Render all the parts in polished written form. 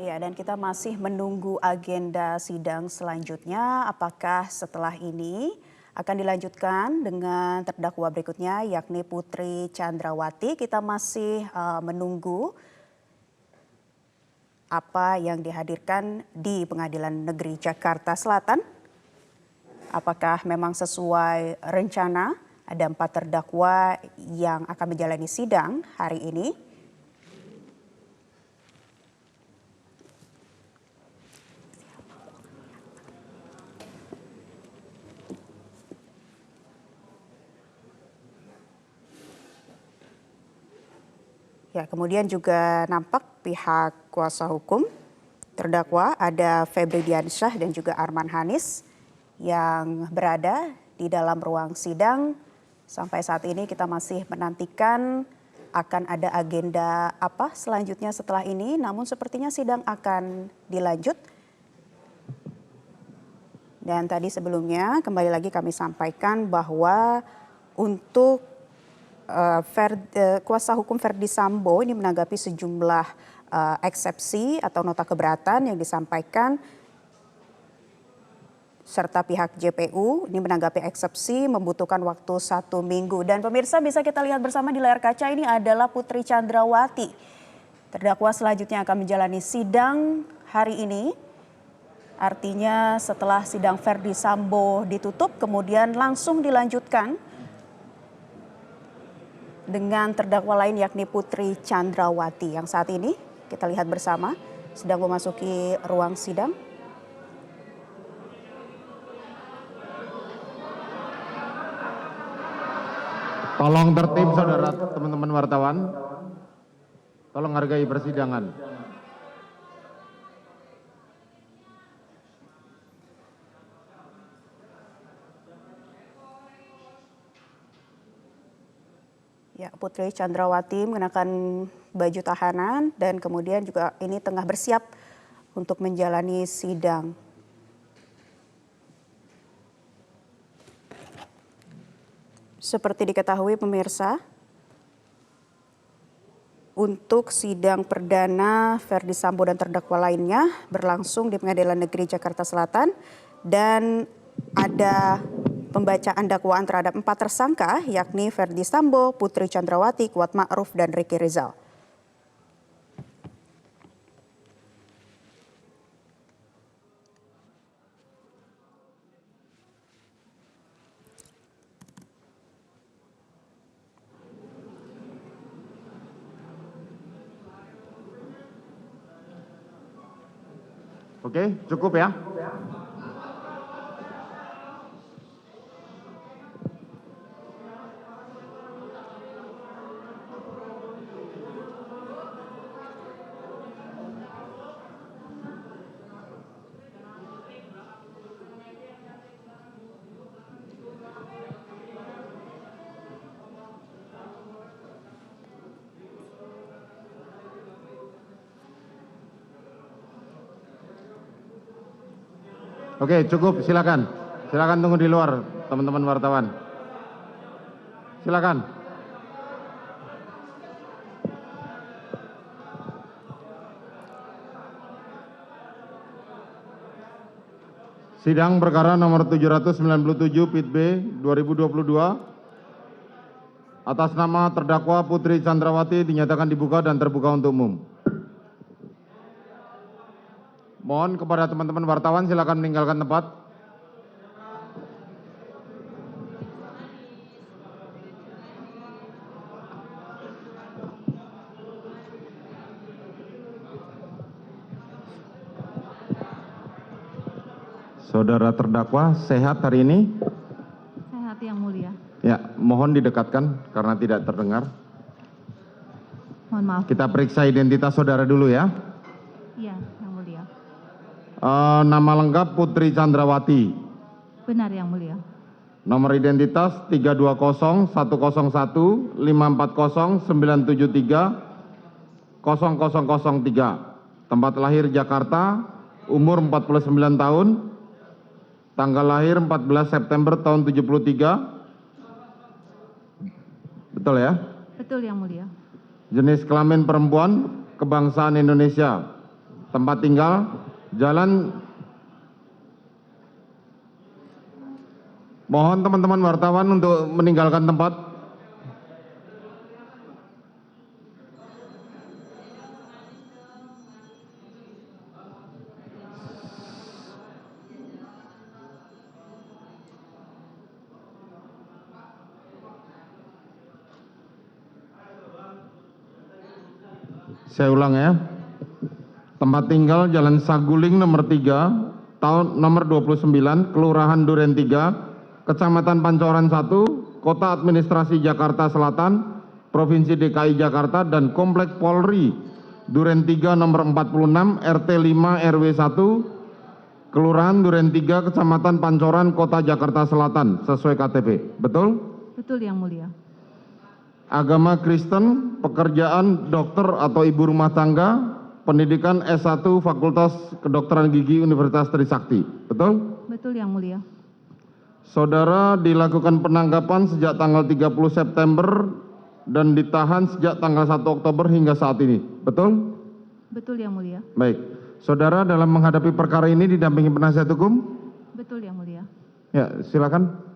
Ya, dan kita masih menunggu agenda sidang selanjutnya. Apakah setelah ini akan dilanjutkan dengan terdakwa berikutnya, yakni Putri Chandrawati. Kita masih menunggu apa yang dihadirkan di Pengadilan Negeri Jakarta Selatan. Apakah memang sesuai rencana ada 4 terdakwa yang akan menjalani sidang hari ini. Ya, kemudian juga nampak pihak kuasa hukum terdakwa ada Febri Diansyah dan juga Arman Hanis yang berada di dalam ruang sidang. Sampai saat ini kita masih menantikan akan ada agenda apa selanjutnya setelah ini, namun sepertinya sidang akan dilanjut. Dan tadi sebelumnya kembali lagi kami sampaikan bahwa untuk kuasa hukum Verdi Sambo ini menanggapi sejumlah eksepsi atau nota keberatan yang disampaikan, serta pihak JPU ini menanggapi eksepsi membutuhkan waktu 1 minggu. Dan pemirsa bisa kita lihat bersama di layar kaca, ini adalah Putri Chandrawati. Terdakwa selanjutnya akan menjalani sidang hari ini. Artinya setelah sidang Verdi Sambo ditutup kemudian langsung dilanjutkan dengan terdakwa lain yakni Putri Chandrawati yang saat ini kita lihat bersama sedang memasuki ruang sidang. Tolong tertib saudara teman-teman wartawan. Tolong hargai persidangan. Ya, Putri Chandrawati mengenakan baju tahanan dan kemudian juga ini tengah bersiap untuk menjalani sidang. Seperti diketahui pemirsa, untuk sidang perdana Verdi Sambo dan terdakwa lainnya berlangsung di Pengadilan Negeri Jakarta Selatan dan ada pembacaan dakwaan terhadap 4 tersangka yakni Verdi Sambo, Putri Chandrawati, Kuat Ma'ruf, dan Ricky Rizal. Oke, cukup ya. Oke, cukup, silakan. Silakan tunggu di luar, teman-teman wartawan. Silakan. Sidang perkara nomor 797 Pit B 2022 atas nama terdakwa Putri Chandrawati dinyatakan dibuka dan terbuka untuk umum. Mohon kepada teman-teman wartawan silakan meninggalkan tempat. Saudara terdakwa sehat hari ini? Sehat yang mulia. Ya, mohon didekatkan karena tidak terdengar. Mohon maaf. Kita periksa identitas saudara dulu ya. Iya, yang mulia. Nama lengkap Putri Chandrawati. Benar yang mulia. Nomor identitas 320 101 540 973 0003. Tempat lahir Jakarta, umur 49 tahun. Tanggal lahir 14 September tahun 73. Betul ya? Betul yang mulia. Jenis kelamin perempuan, kebangsaan Indonesia. tempat tinggal, jalan. Mohon teman-teman wartawan untuk meninggalkan tempat. Saya ulang ya. Tempat tinggal Jalan Saguling nomor 3, tahun nomor 29, Kelurahan Duren 3, Kecamatan Pancoran 1, Kota Administrasi Jakarta Selatan, Provinsi DKI Jakarta, dan Komplek Polri Duren 3 nomor 46, RT 5 RW 1, Kelurahan Duren 3, Kecamatan Pancoran, Kota Jakarta Selatan, sesuai KTP. Betul? Betul Yang Mulia. Agama Kristen, pekerjaan dokter atau ibu rumah tangga, pendidikan S1 Fakultas Kedokteran Gigi Universitas Trisakti. Betul? Betul Yang Mulia. Saudara dilakukan penangkapan sejak tanggal 30 September dan ditahan sejak tanggal 1 Oktober hingga saat ini. Betul? Betul Yang Mulia. Baik. Saudara dalam menghadapi perkara ini didampingi penasihat hukum? Betul Yang Mulia. Ya, silakan.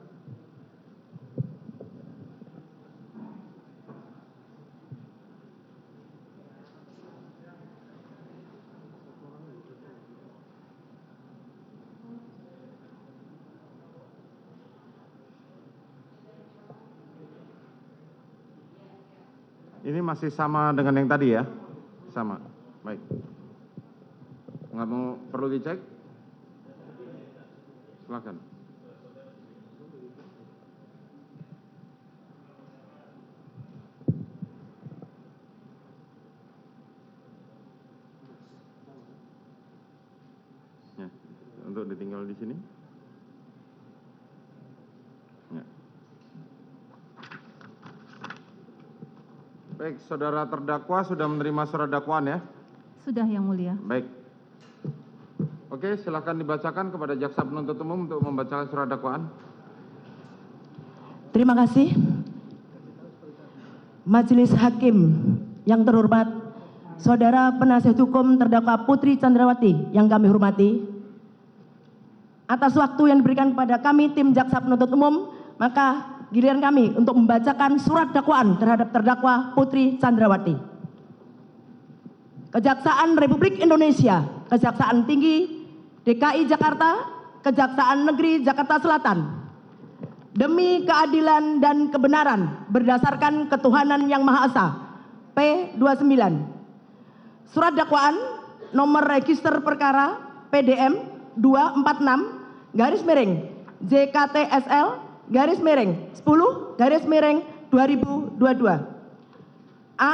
Ini masih sama dengan yang tadi ya? Sama. Baik. Nggak mau perlu dicek? Silakan. Ya, untuk ditinggal di sini. Ya. Baik, saudara terdakwa sudah menerima surat dakwaan ya? Sudah Yang Mulia. Baik. Oke, silakan dibacakan kepada jaksa penuntut umum untuk membacakan surat dakwaan. Terima kasih. Majelis Hakim yang terhormat, Saudara Penasihat Hukum terdakwa Putri Chandrawati yang kami hormati, atas waktu yang diberikan kepada kami tim jaksa penuntut umum, maka giliran kami untuk membacakan surat dakwaan terhadap terdakwa Putri Chandrawati. Kejaksaan Republik Indonesia, Kejaksaan Tinggi DKI Jakarta, Kejaksaan Negeri Jakarta Selatan, demi keadilan dan kebenaran berdasarkan ketuhanan yang Maha Esa. P29. Surat dakwaan nomor register perkara PDM 246-JKTSL-10-2022. A.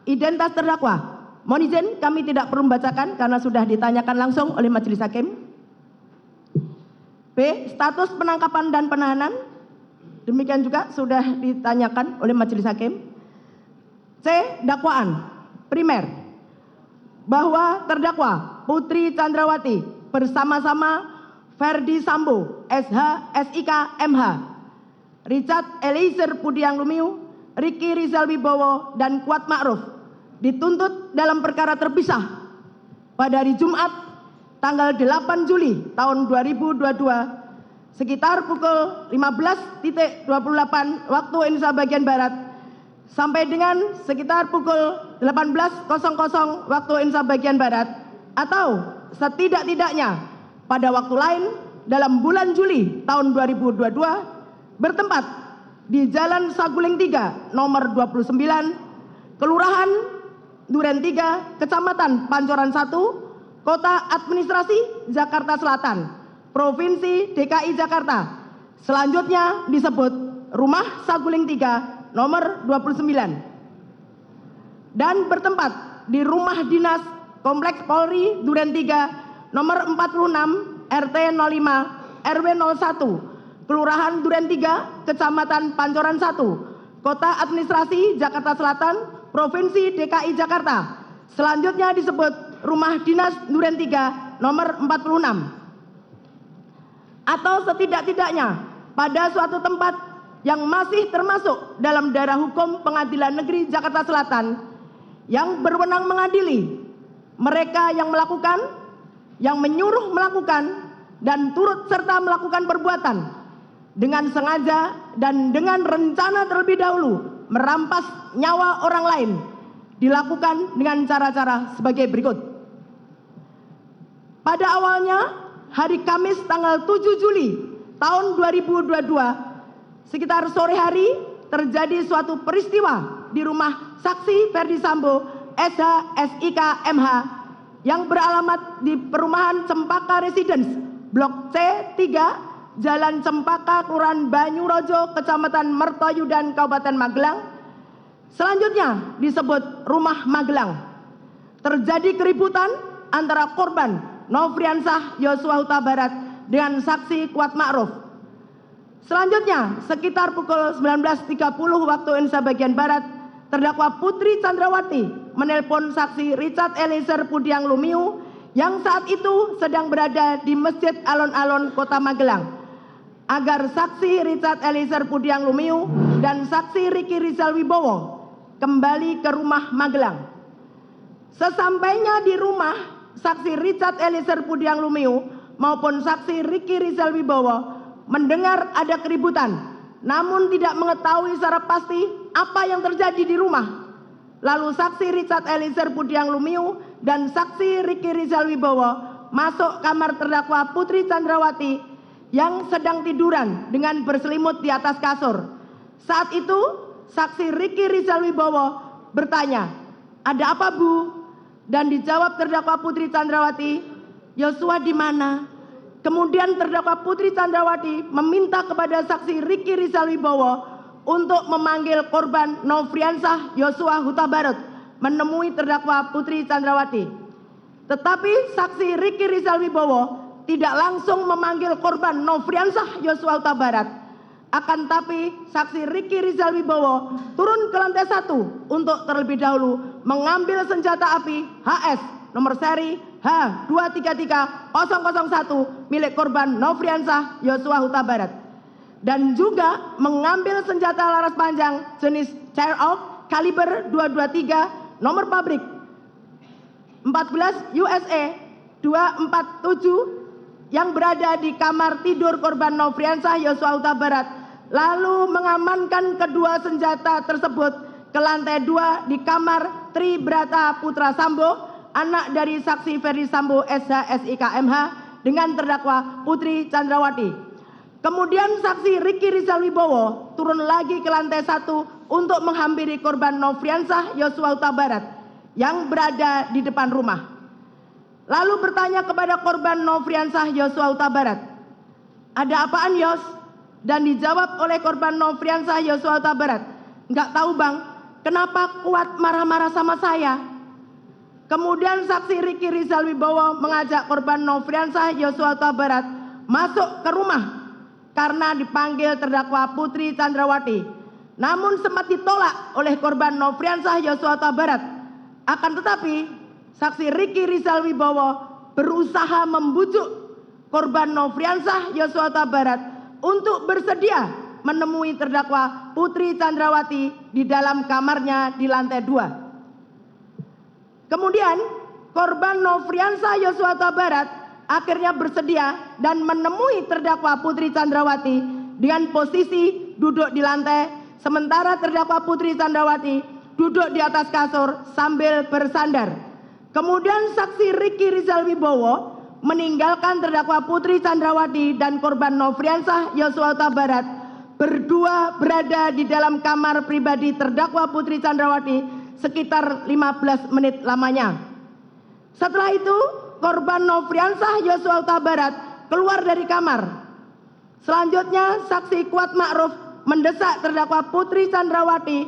Identitas terdakwa. Mohon izin kami tidak perlu membacakan karena sudah ditanyakan langsung oleh majelis hakim. B. Status penangkapan dan penahanan. Demikian juga sudah ditanyakan oleh majelis hakim. C. Dakwaan primer bahwa terdakwa Putri Chandrawati bersama-sama Ferdi Sambo, SH, SIK, MH, Richard Eliezer Pudiang Lumiu, Ricky Rizal Wibowo, dan Kuat Ma'ruf dituntut dalam perkara terpisah pada hari Jumat tanggal 8 Juli tahun 2022 sekitar pukul 15.28 waktu Indonesia bagian Barat sampai dengan sekitar pukul 18.00 waktu Indonesia bagian Barat atau setidak-tidaknya pada waktu lain dalam bulan Juli tahun 2022 bertempat di Jalan Saguling 3 nomor 29 Kelurahan Duren 3 Kecamatan Pancoran 1 Kota Administrasi Jakarta Selatan Provinsi DKI Jakarta, selanjutnya disebut Rumah Saguling 3 nomor 29 dan bertempat di Rumah Dinas Kompleks Polri Duren 3 nomor 46 RT 05 RW 01 Kelurahan Duren 3 Kecamatan Pancoran 1 Kota Administrasi Jakarta Selatan Provinsi DKI Jakarta, selanjutnya disebut Rumah Dinas Duren 3 nomor 46 atau setidak-tidaknya pada suatu tempat yang masih termasuk dalam daerah hukum Pengadilan Negeri Jakarta Selatan yang berwenang mengadili mereka yang melakukan, yang menyuruh melakukan, dan turut serta melakukan perbuatan dengan sengaja dan dengan rencana terlebih dahulu merampas nyawa orang lain dilakukan dengan cara-cara sebagai berikut. Pada awalnya, hari Kamis tanggal 7 Juli tahun 2022, sekitar sore hari terjadi suatu peristiwa di rumah saksi Ferdi Sambo SH SIK MH yang beralamat di perumahan Cempaka Residence, Blok C3, Jalan Cempaka, Kelurahan Banyurojo, Kecamatan Mertoyudan, Kabupaten Magelang. Selanjutnya disebut Rumah Magelang. Terjadi keributan antara korban Nofriansah Yosua Huta Barat dengan saksi Kuat Ma'ruf. Selanjutnya, sekitar pukul 19.30 waktu Indonesia bagian Barat, terdakwa Putri Chandrawati menelpon saksi Richard Eliezer Pudiang Lumiu yang saat itu sedang berada di Masjid Alon-Alon, Kota Magelang, agar saksi Richard Eliezer Pudiang Lumiu dan saksi Riki Rizal Wibowo kembali ke rumah Magelang. Sesampainya di rumah, saksi Richard Eliezer Pudiang Lumiu maupun saksi Riki Rizal Wibowo mendengar ada keributan, namun tidak mengetahui secara pasti apa yang terjadi di rumah. Lalu saksi Richard Eliezer Pudiang Lumiu dan saksi Riki Rizal Wibowo masuk kamar terdakwa Putri Chandrawati yang sedang tiduran dengan berselimut di atas kasur. Saat itu saksi Riki Rizal Wibowo bertanya, "Ada apa, Bu?" Dan dijawab terdakwa Putri Chandrawati, "Yosua di mana?" Kemudian terdakwa Putri Chandrawati meminta kepada saksi Riki Rizal Wibowo untuk memanggil korban Nofriansah Yosua Huta Barat menemui terdakwa Putri Chandrawati. Tetapi saksi Riki Rizal Wibowo tidak langsung memanggil korban Nofriansah Yosua Huta Barat. Akan tapi saksi Riki Rizal Wibowo turun ke lantai 1 untuk terlebih dahulu mengambil senjata api HS nomor seri H233001 milik korban Nofriansah Yosua Huta Barat, dan juga mengambil senjata laras panjang jenis Chair Off kaliber 223 nomor pabrik 14 USA 247 yang berada di kamar tidur korban Nofriansah Yosua Huta Barat, lalu mengamankan kedua senjata tersebut ke lantai 2 di kamar Tri Brata Putra Sambo, anak dari saksi Ferdi Sambo SH SIK MH dengan terdakwa Putri Chandrawati. Kemudian saksi Riki Rizal Wibowo turun lagi ke lantai 1 untuk menghampiri korban Nofriansah Yosua Huta Barat yang berada di depan rumah. Lalu bertanya kepada korban Nofriansah Yosua Huta Barat, "Ada apaan, Yos?" Dan dijawab oleh korban Nofriansah Yosua Huta Barat, "Enggak tahu, Bang, kenapa Kuat marah-marah sama saya?" Kemudian saksi Riki Rizal Wibowo mengajak korban Nofriansah Yosua Huta Barat masuk ke rumah karena dipanggil terdakwa Putri Chandrawati. Namun sempat ditolak oleh korban Nofriansah Yosua Huta Barat. Akan tetapi saksi Riki Rizal Wibowo berusaha membujuk korban Nofriansah Yosua Huta Barat untuk bersedia menemui terdakwa Putri Chandrawati di dalam kamarnya di lantai 2. Kemudian korban Nofriansah Yosua Huta Barat akhirnya bersedia dan menemui terdakwa Putri Chandrawati dengan posisi duduk di lantai, sementara terdakwa Putri Chandrawati duduk di atas kasur sambil bersandar. Kemudian saksi Riki Rizal Wibowo meninggalkan terdakwa Putri Chandrawati dan korban Nofriansah Yosua Huta Barat berdua berada di dalam kamar pribadi terdakwa Putri Chandrawati sekitar 15 menit lamanya. Setelah itu, korban Nofriansah Yosua Huta Barat keluar dari kamar. Selanjutnya, saksi Kuat Ma'ruf mendesak terdakwa Putri Chandrawati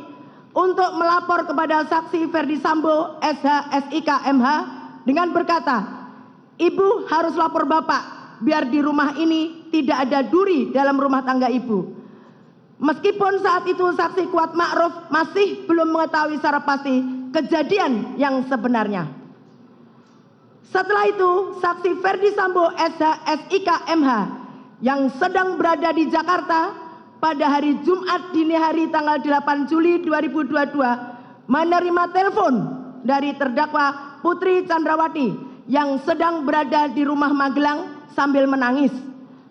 untuk melapor kepada saksi Ferdi Sambo SH SIK MH dengan berkata, "Ibu harus lapor Bapak, biar di rumah ini tidak ada duri dalam rumah tangga Ibu." Meskipun saat itu saksi Kuat Ma'ruf masih belum mengetahui secara pasti kejadian yang sebenarnya. Setelah itu, saksi Ferdi Sambo SH SIK MH yang sedang berada di Jakarta pada hari Jumat dini hari tanggal 8 Juli 2022 menerima telepon dari terdakwa Putri Chandrawati yang sedang berada di rumah Magelang sambil menangis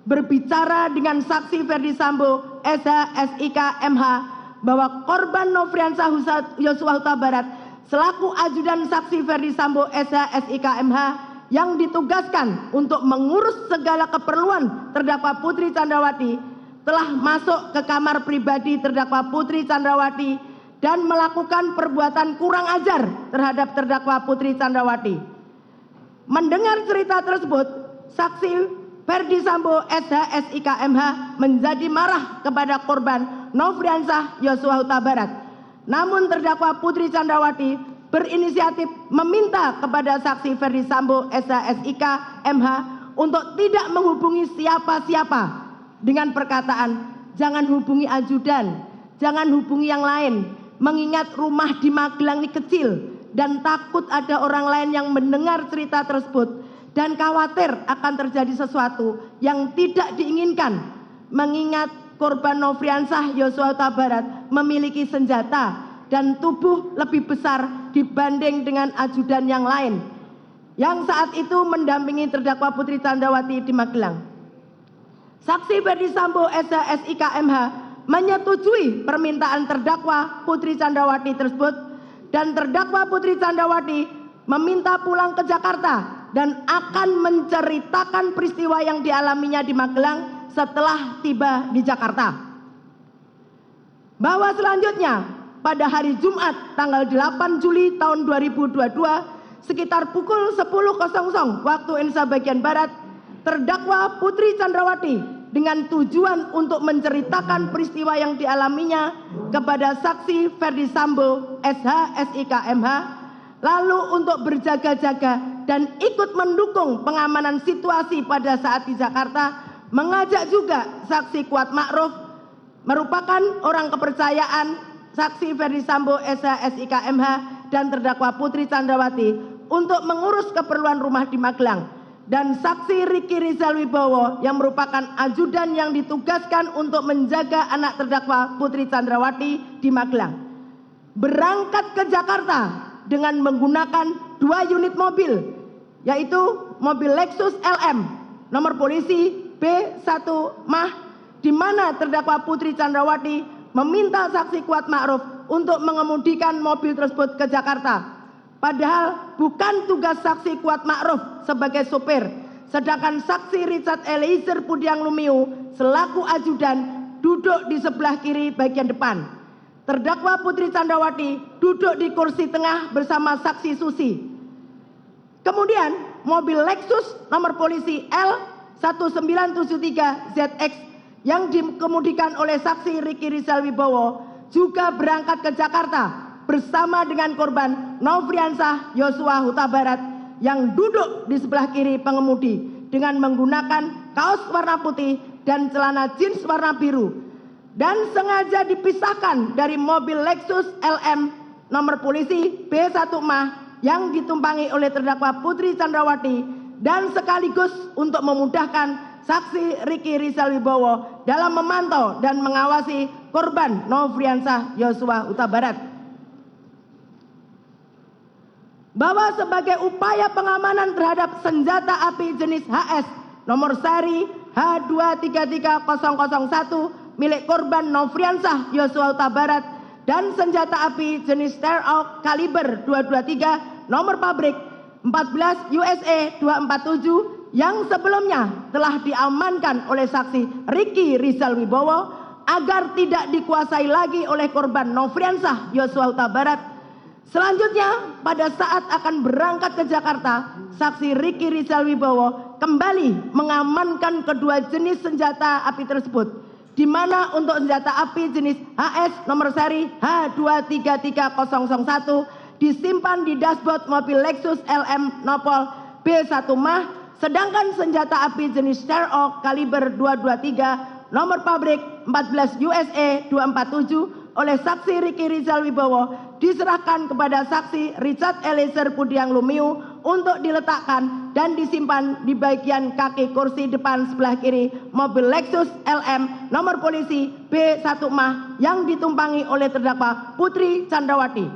berbicara dengan saksi Ferdi Sambo SH SIK MH bahwa korban Nofriansah Yosua Huta Barat selaku ajudan saksi Ferdi Sambo SH SIK MH yang ditugaskan untuk mengurus segala keperluan terdakwa Putri Chandrawati telah masuk ke kamar pribadi terdakwa Putri Chandrawati dan melakukan perbuatan kurang ajar terhadap terdakwa Putri Chandrawati. Mendengar cerita tersebut, saksi Ferdi Sambo SH SIK MH menjadi marah kepada korban Nofriansah Yosua Huta Barat. Namun terdakwa Putri Chandrawati berinisiatif meminta kepada saksi Ferdi Sambo SH SIK MH untuk tidak menghubungi siapa-siapa dengan perkataan jangan hubungi ajudan, jangan hubungi yang lain, mengingat rumah di Magelang ini kecil dan takut ada orang lain yang mendengar cerita tersebut dan khawatir akan terjadi sesuatu yang tidak diinginkan, mengingat korban Nofriansah Yosua Huta Barat memiliki senjata dan tubuh lebih besar dibanding dengan ajudan yang lain yang saat itu mendampingi terdakwa Putri Chandrawati di Magelang. Saksi Ferdi Sambo SH SIK MH menyetujui permintaan terdakwa Putri Chandrawati tersebut dan terdakwa Putri Chandrawati meminta pulang ke Jakarta dan akan menceritakan peristiwa yang dialaminya di Magelang setelah tiba di Jakarta. Bahwa selanjutnya pada hari Jumat tanggal 8 Juli tahun 2022 sekitar pukul 10.00 waktu Indonesia bagian Barat, terdakwa Putri Chandrawati dengan tujuan untuk menceritakan peristiwa yang dialaminya kepada saksi Ferdi Sambo SH SIK MH, lalu untuk berjaga-jaga dan ikut mendukung pengamanan situasi pada saat di Jakarta, mengajak juga saksi Kuat Ma'ruf merupakan orang kepercayaan saksi Ferdi Sambo SH SIK MH dan terdakwa Putri Chandrawati untuk mengurus keperluan rumah di Magelang, dan saksi Riki Rizal Wibowo yang merupakan ajudan yang ditugaskan untuk menjaga anak terdakwa Putri Chandrawati di Magelang, berangkat ke Jakarta dengan menggunakan 2 unit mobil, yaitu mobil Lexus LM nomor polisi B1 Mah, di mana terdakwa Putri Chandrawati meminta saksi Kuat Ma'ruf untuk mengemudikan mobil tersebut ke Jakarta. Padahal bukan tugas saksi Kuat Ma'ruf sebagai sopir, sedangkan saksi Richard Eliezer Pudiang Lumiu selaku ajudan duduk di sebelah kiri bagian depan. Terdakwa Putri Chandrawati duduk di kursi tengah bersama saksi Susi. Kemudian mobil Lexus nomor polisi L1973ZX yang dikemudikan oleh saksi Riki Rizal Wibowo juga berangkat ke Jakarta bersama dengan korban Nofriansah Yosua Huta Barat yang duduk di sebelah kiri pengemudi dengan menggunakan kaos warna putih dan celana jeans warna biru, dan sengaja dipisahkan dari mobil Lexus LM nomor polisi B1 Mah yang ditumpangi oleh terdakwa Putri Chandrawati, dan sekaligus untuk memudahkan saksi Riki Rizal Wibowo dalam memantau dan mengawasi korban Nofriansah Yosua Huta Barat. Bahwa sebagai upaya pengamanan terhadap senjata api jenis HS nomor seri H233001 milik korban Nofriansah Yosua Huta Barat dan senjata api jenis Starhawk kaliber 223 nomor pabrik 14 USA 247 yang sebelumnya telah diamankan oleh saksi Riki Rizal Wibowo agar tidak dikuasai lagi oleh korban Nofriansah Yosua Huta Barat. Selanjutnya, pada saat akan berangkat ke Jakarta, saksi Riki Rizal Wibowo kembali mengamankan kedua jenis senjata api tersebut, di mana untuk senjata api jenis HS nomor seri H233001 disimpan di dashboard mobil Lexus LM Nopol B1 Mah, sedangkan senjata api jenis Starhawk kaliber 223 nomor pabrik 14 USA 247 oleh saksi Riki Rizal Wibowo diserahkan kepada saksi Richard Eliezer Pudiang Lumiu untuk diletakkan dan disimpan di bagian kaki kursi depan sebelah kiri mobil Lexus LM nomor polisi B1 Mah yang ditumpangi oleh terdakwa Putri Chandrawati.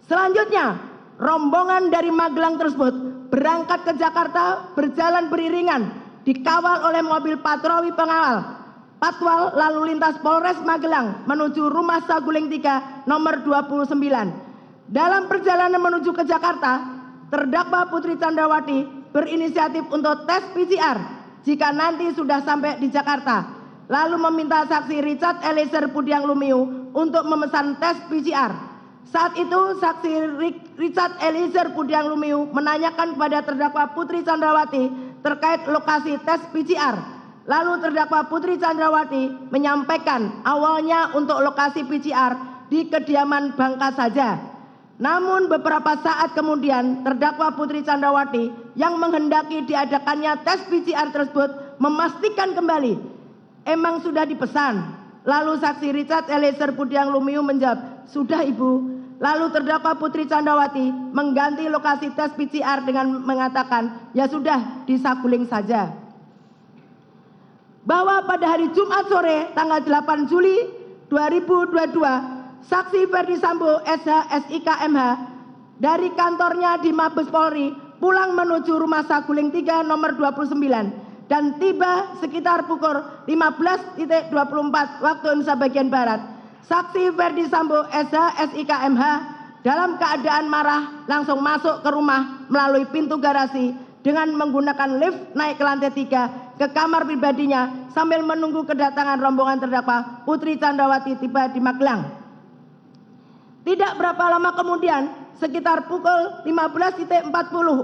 Selanjutnya, rombongan dari Magelang tersebut berangkat ke Jakarta berjalan beriringan dikawal oleh mobil patroli pengawal Patwal lalu lintas Polres Magelang menuju Rumah Saguling 3 nomor 29. Dalam perjalanan menuju ke Jakarta, terdakwa Putri Candrawati berinisiatif untuk tes PCR jika nanti sudah sampai di Jakarta, lalu meminta saksi Richard Eliezer Budiang Lumiu untuk memesan tes PCR. Saat itu saksi Richard Eliezer Budiang Lumiu menanyakan kepada terdakwa Putri Candrawati terkait lokasi tes PCR. Lalu terdakwa Putri Candrawati menyampaikan awalnya untuk lokasi PCR di kediaman Bangka saja. Namun beberapa saat kemudian terdakwa Putri Candrawati yang menghendaki diadakannya tes PCR tersebut memastikan kembali, emang sudah dipesan. Lalu saksi Richard Eliezer Budiang Lumiu menjawab, sudah Ibu. Lalu terdakwa Putri Candrawati mengganti lokasi tes PCR dengan mengatakan, ya sudah di Saguling saja. Bahwa pada hari Jumat sore tanggal 8 Juli 2022, saksi Ferdi Sambo SH SIK MH dari kantornya di Mabes Polri pulang menuju Rumah Saguling 3 nomor 29 dan tiba sekitar pukul 15.24 waktu Indonesia bagian Barat. Saksi Ferdi Sambo SH SIK MH dalam keadaan marah langsung masuk ke rumah melalui pintu garasi dengan menggunakan lift naik ke lantai 3 ke kamar pribadinya sambil menunggu kedatangan rombongan terdakwa Putri Candrawati tiba di Magelang. Tidak berapa lama kemudian, sekitar pukul 15.40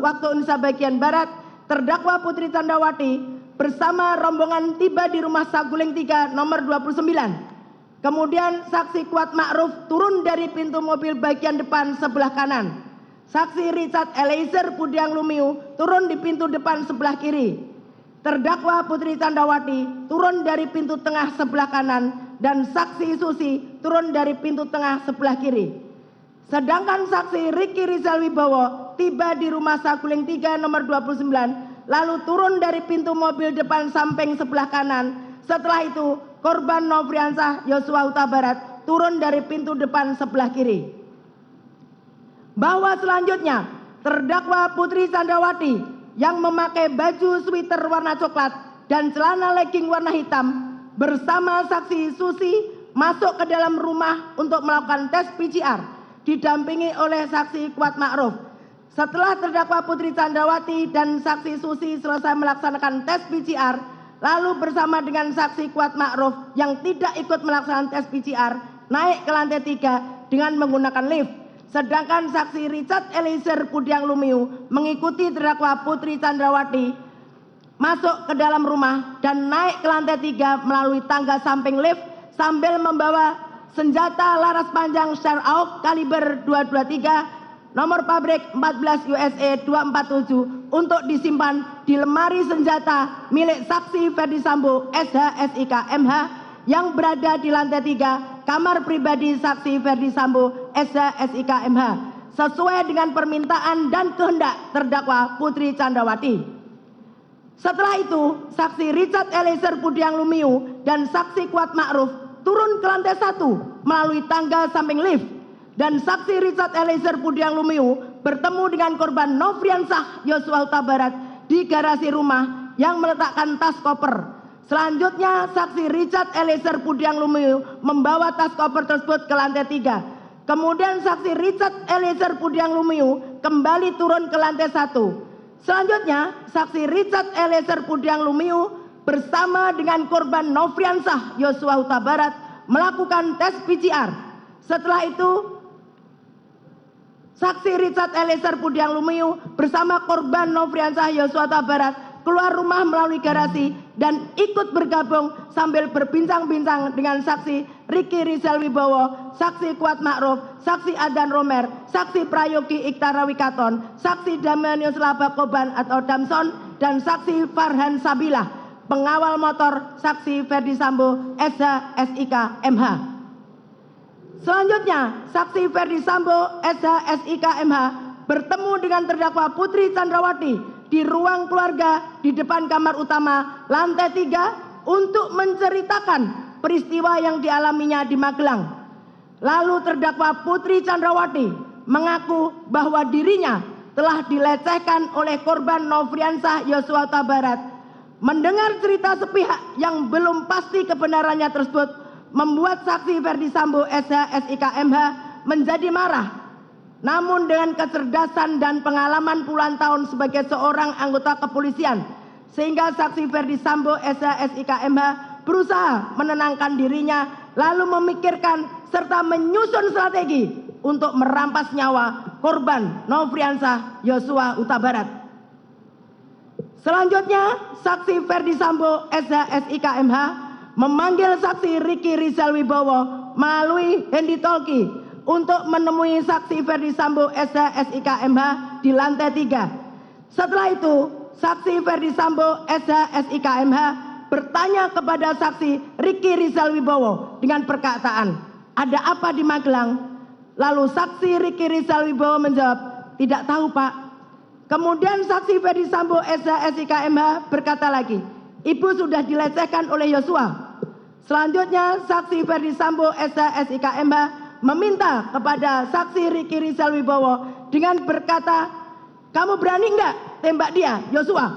waktu Indonesia bagian Barat, terdakwa Putri Candrawati bersama rombongan tiba di Rumah Saguling 3 nomor 29. Kemudian saksi Kuat Ma'ruf turun dari pintu mobil bagian depan sebelah kanan. Saksi Richard Eliezer Budiang Lumiu turun di pintu depan sebelah kiri. Terdakwa Putri Candrawati turun dari pintu tengah sebelah kanan dan saksi Susi turun dari pintu tengah sebelah kiri. Sedangkan saksi Ricky Rizal Wibowo tiba di Rumah Saguling 3 nomor 29 lalu turun dari pintu mobil depan samping sebelah kanan. Setelah itu korban Nofriansah Yosua Huta Barat turun dari pintu depan sebelah kiri. Bahwa selanjutnya terdakwa Putri Candrawati yang memakai baju sweater warna coklat dan celana legging warna hitam bersama saksi Susi masuk ke dalam rumah untuk melakukan tes PCR didampingi oleh saksi Kuat Ma'ruf. Setelah terdakwa Putri Candrawati dan saksi Susi selesai melaksanakan tes PCR, lalu bersama dengan saksi Kuat Ma'ruf yang tidak ikut melaksanakan tes PCR naik ke lantai 3 dengan menggunakan lift. Sedangkan saksi Richard Eliezer Budiang Lumiu mengikuti terdakwa Putri Candrawati masuk ke dalam rumah dan naik ke lantai 3 melalui tangga samping lift sambil membawa senjata laras panjang Star AUK kaliber 223 nomor pabrik 14 USA 247 untuk disimpan di lemari senjata milik saksi Ferdi Sambo SH SIK MH yang berada di lantai 3 kamar pribadi saksi Ferdi Sambo SH SIK MH sesuai dengan permintaan dan kehendak terdakwa Putri Candrawati. Setelah itu, saksi Richard Eliezer Budiang Lumiu dan saksi Kuat Ma'ruf turun ke lantai 1 melalui tangga samping lift dan saksi Richard Eliezer Budiang Lumiu bertemu dengan korban Nofriansah Yosua Huta Barat di garasi rumah yang meletakkan tas koper. Selanjutnya saksi Richard Eliezer Budiang Lumiu membawa tas koper tersebut ke lantai 3. Kemudian saksi Richard Eliezer Budiang Lumiu kembali turun ke lantai 1. Selanjutnya saksi Richard Eliezer Budiang Lumiu bersama dengan korban Nofriansah Yosua Huta Barat melakukan tes PCR. Setelah itu saksi Richard Eliezer Budiang Lumiu bersama korban Nofriansah Yosua Huta Barat keluar rumah melalui garasi dan ikut bergabung sambil berbincang-bincang dengan saksi Ricky Rizal Wibowo, saksi Kuat Ma'ruf, saksi Adan Romer, saksi Prayogi Iktara Wikaton, saksi Damianus Laba Koban atau Damson, dan saksi Farhan Sabilah, pengawal motor saksi Ferdi Sambo SH SIK MH. Selanjutnya, saksi Ferdi Sambo SH SIK MH bertemu dengan terdakwa Putri Candrawati di ruang keluarga di depan kamar utama lantai 3 untuk menceritakan peristiwa yang dialaminya di Magelang. Lalu terdakwa Putri Candrawati mengaku bahwa dirinya telah dilecehkan oleh korban Nofriansah Yosua Huta Barat. Mendengar cerita sepihak yang belum pasti kebenarannya tersebut membuat saksi Ferdi Sambo SH SIK MH menjadi marah. Namun dengan kecerdasan dan pengalaman puluhan tahun sebagai seorang anggota kepolisian, sehingga saksi Ferdi Sambo SH SIK MH berusaha menenangkan dirinya, lalu memikirkan serta menyusun strategi untuk merampas nyawa korban Nofriansah Yosua Huta Barat. Selanjutnya, saksi Ferdi Sambo SH SIK MH memanggil saksi Ricky Rizal Wibowo melalui handy talkie untuk menemui saksi Ferdi Sambo SH SIK MH di lantai 3. Setelah itu, saksi Ferdi Sambo SH SIK MH bertanya kepada saksi Ricky Rizal Wibowo dengan perkataan, "Ada apa di Magelang?" Lalu saksi Ricky Rizal Wibowo menjawab, "Tidak tahu, Pak." Kemudian saksi Ferdi Sambo SH SIK MH berkata lagi, "Ibu sudah dilecehkan oleh Yosua." Selanjutnya saksi Ferdi Sambo SH SIK MH meminta kepada saksi Ricky Rizal Wibowo dengan berkata, "Kamu berani enggak tembak dia, Yosua?"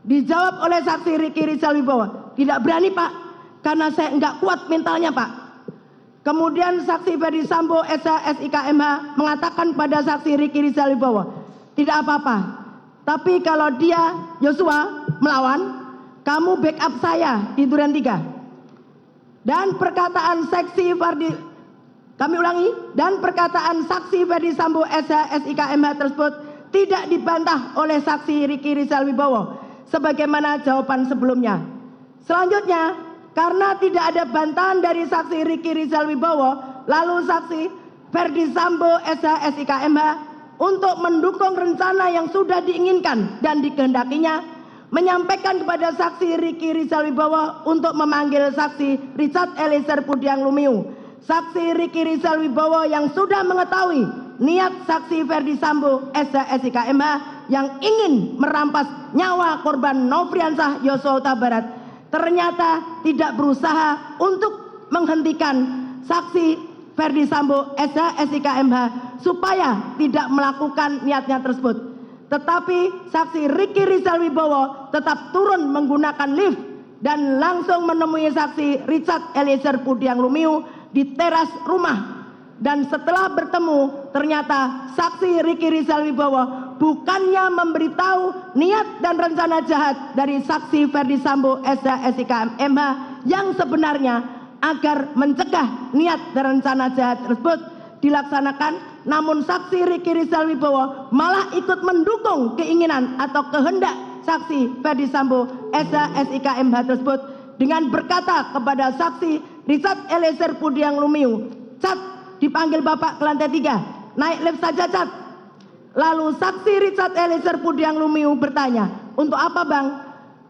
Dijawab oleh saksi Ricky Rizal Wibowo, "Tidak berani, Pak, karena saya enggak kuat mentalnya, Pak." Kemudian saksi Ferdi Sambo SH SIK MH mengatakan pada saksi Ricky Rizal Wibowo, "Tidak apa-apa, tapi kalau dia, Yosua, melawan, kamu backup saya di Duren 3. Dan perkataan saksi Ferdi, kami ulangi, dan perkataan saksi Ferdi Sambo SH SIK MH tersebut tidak dibantah oleh saksi Ricky Rizal Wibowo sebagaimana jawaban sebelumnya. Selanjutnya, karena tidak ada bantahan dari saksi Ricky Rizal Wibowo, lalu saksi Ferdi Sambo SH SIK MH untuk mendukung rencana yang sudah diinginkan dan dikehendakinya, menyampaikan kepada saksi Ricky Rizal Wibowo untuk memanggil saksi Richard Eliezer Pudiang Lumiu. Saksi Ricky Rizal Wibowo yang sudah mengetahui niat saksi Ferdi Sambo SH SIK MH yang ingin merampas nyawa korban Nofriansah Yosua Huta Barat, ternyata tidak berusaha untuk menghentikan saksi Ferdi Sambo SH SIK MH supaya tidak melakukan niatnya tersebut. Tetapi saksi Ricky Rizal Wibowo tetap turun menggunakan lift dan langsung menemui saksi Richard Eliezer Pudiang Lumiu di teras rumah. Dan setelah bertemu, ternyata saksi Ricky Rizal Wibowo bukannya memberitahu niat dan rencana jahat dari saksi Ferdi Sambo SH SIK MH yang sebenarnya agar mencegah niat dan rencana jahat tersebut dilaksanakan, namun saksi Ricky Rizal Wibowo malah ikut mendukung keinginan atau kehendak saksi Ferdi Sambo SH SIK MH tersebut dengan berkata kepada saksi Richard Eliezer Pudiang Lumiu, "Cat, dipanggil Bapak ke lantai 3, naik lift saja, Cat." Lalu saksi Richard Eliezer Pudiang Lumiu bertanya, "Untuk apa, Bang?"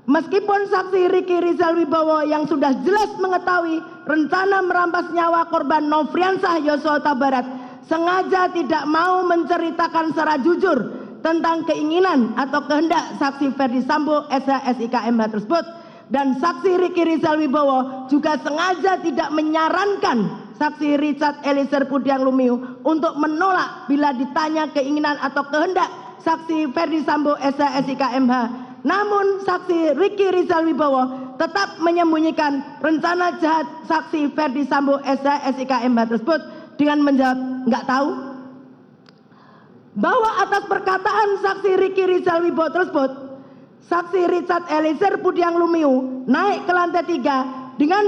Meskipun saksi Ricky Rizal Wibowo yang sudah jelas mengetahui rencana merampas nyawa korban Nofriansah Yosua Huta Barat sengaja tidak mau menceritakan secara jujur tentang keinginan atau kehendak saksi Ferdi Sambo SH SIK MH tersebut, dan saksi Ricky Rizal Wibowo juga sengaja tidak menyarankan saksi Richard Eliezer Pudiang Lumiu untuk menolak bila ditanya keinginan atau kehendak saksi Ferdi Sambo SH SIK MH. Namun saksi Ricky Rizal Wibowo tetap menyembunyikan rencana jahat saksi Ferdi Sambo SH SIK MH tersebut dengan menjawab, "Enggak tahu." Bahwa atas perkataan saksi Ricky Rizal Wibowo tersebut, saksi Richard Eliezer Pudiang Lumiu naik ke lantai 3 dengan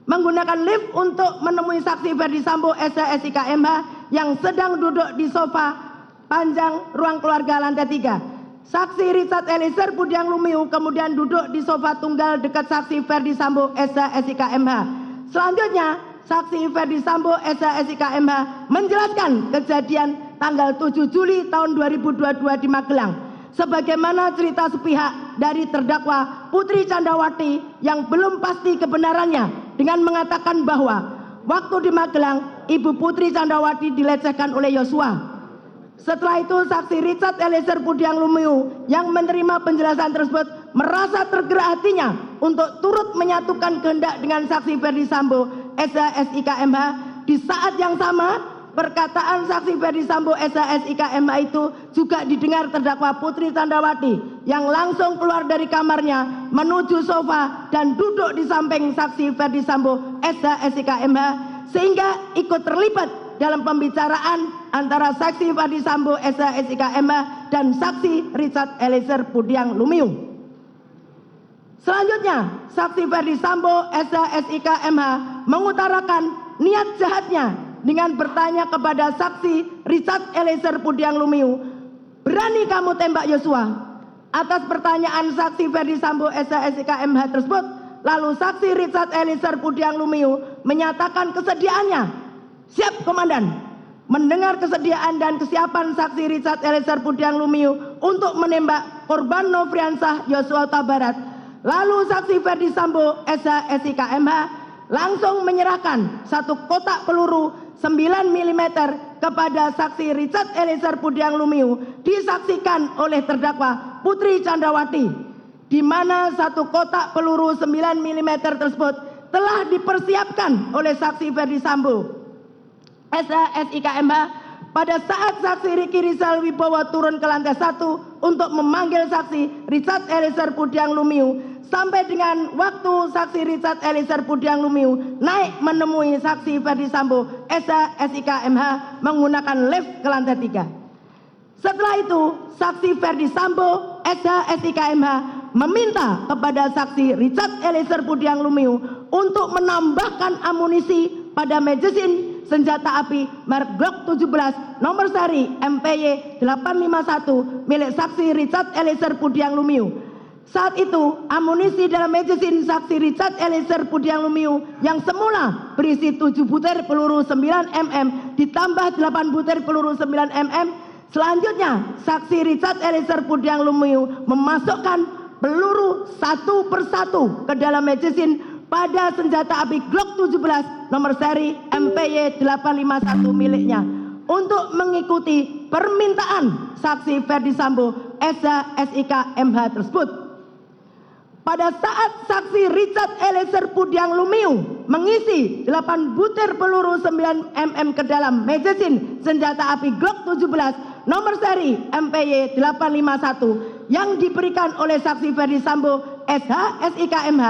menggunakan lift untuk menemui saksi Ferdi Sambo SH SIK MH yang sedang duduk di sofa panjang ruang keluarga lantai 3. Saksi Richard Eliezer Pudiang Lumiu kemudian duduk di sofa tunggal dekat saksi Ferdi Sambo SH SIK MH. Selanjutnya, saksi Ferdi Sambo SH SIK MH menjelaskan kejadian tanggal 7 Juli tahun 2022 di Magelang sebagaimana cerita sepihak dari terdakwa Putri Candrawati yang belum pasti kebenarannya dengan mengatakan bahwa waktu di Magelang Ibu Putri Candrawati dilecehkan oleh Yosua. Setelah itu saksi Richard Eliezer Pudiang Lumiu yang menerima penjelasan tersebut merasa tergerak hatinya untuk turut menyatukan kehendak dengan saksi Ferdi Sambo SH SIK MH di saat yang sama perkataan saksi Ferdi Sambo SH SIK MH itu juga didengar terdakwa Putri Candrawati yang langsung keluar dari kamarnya menuju sofa dan duduk di samping saksi Ferdi Sambo SH SIK MH sehingga ikut terlibat dalam pembicaraan antara saksi Ferdi Sambo SH SIK MH dan saksi Richard Eliezer Pudiang Lumiu. Selanjutnya, saksi Ferdi Sambo SH SIK MH mengutarakan niat jahatnya dengan bertanya kepada saksi Richard Eliezer Pudiang Lumiu, "Berani kamu tembak Yosua?" Atas pertanyaan saksi Ferdi Sambo SH SIK MH tersebut, lalu saksi Richard Eliezer Pudiang Lumiu menyatakan kesediaannya. "Siap, Komandan." Mendengar kesediaan dan kesiapan saksi Richard Eliezer Pudiang Lumiu untuk menembak korban Nofriansah Yosua Huta Barat, lalu saksi Ferdi Sambo SH SIK MH langsung menyerahkan satu kotak peluru 9 mm kepada saksi Richard Eliezer Pudiang Lumiu disaksikan oleh terdakwa Putri Candrawati, di mana satu kotak peluru 9 mm tersebut telah dipersiapkan oleh saksi Ferdi Sambo SH SIK MH pada saat saksi Riki Rizal Wibowo turun ke lantai 1 untuk memanggil saksi Richard Eliezer Pudiang Lumiu sampai dengan waktu saksi Richard Eliezer Pudiang Lumiu naik menemui saksi Ferdi Sambo SH SIK MH menggunakan lift ke lantai 3. Setelah itu, saksi Ferdi Sambo SH SIK MH meminta kepada saksi Richard Eliezer Pudiang Lumiu untuk menambahkan amunisi pada magasin senjata api merek Glock 17 nomor seri MPY 851 milik saksi Richard Eliezer Pudiang Lumiu. Saat itu, amunisi dalam magasin saksi Richard Eliezer Pudiang Lumiu yang semula berisi 7 butir peluru 9 mm ditambah 8 butir peluru 9 mm. Selanjutnya, saksi Richard Eliezer Pudiang Lumiu memasukkan peluru satu persatu ke dalam magasin pada senjata api Glock 17 nomor seri MPY 851 miliknya untuk mengikuti permintaan saksi Ferdi Sambo SH SIK MH tersebut. Pada saat saksi Richard Eliezer Pudiang Lumiu mengisi 8 butir peluru 9 mm ke dalam magasin senjata api Glock 17 nomor seri MPY 851 yang diberikan oleh saksi Ferdi Sambo SH SIK MH,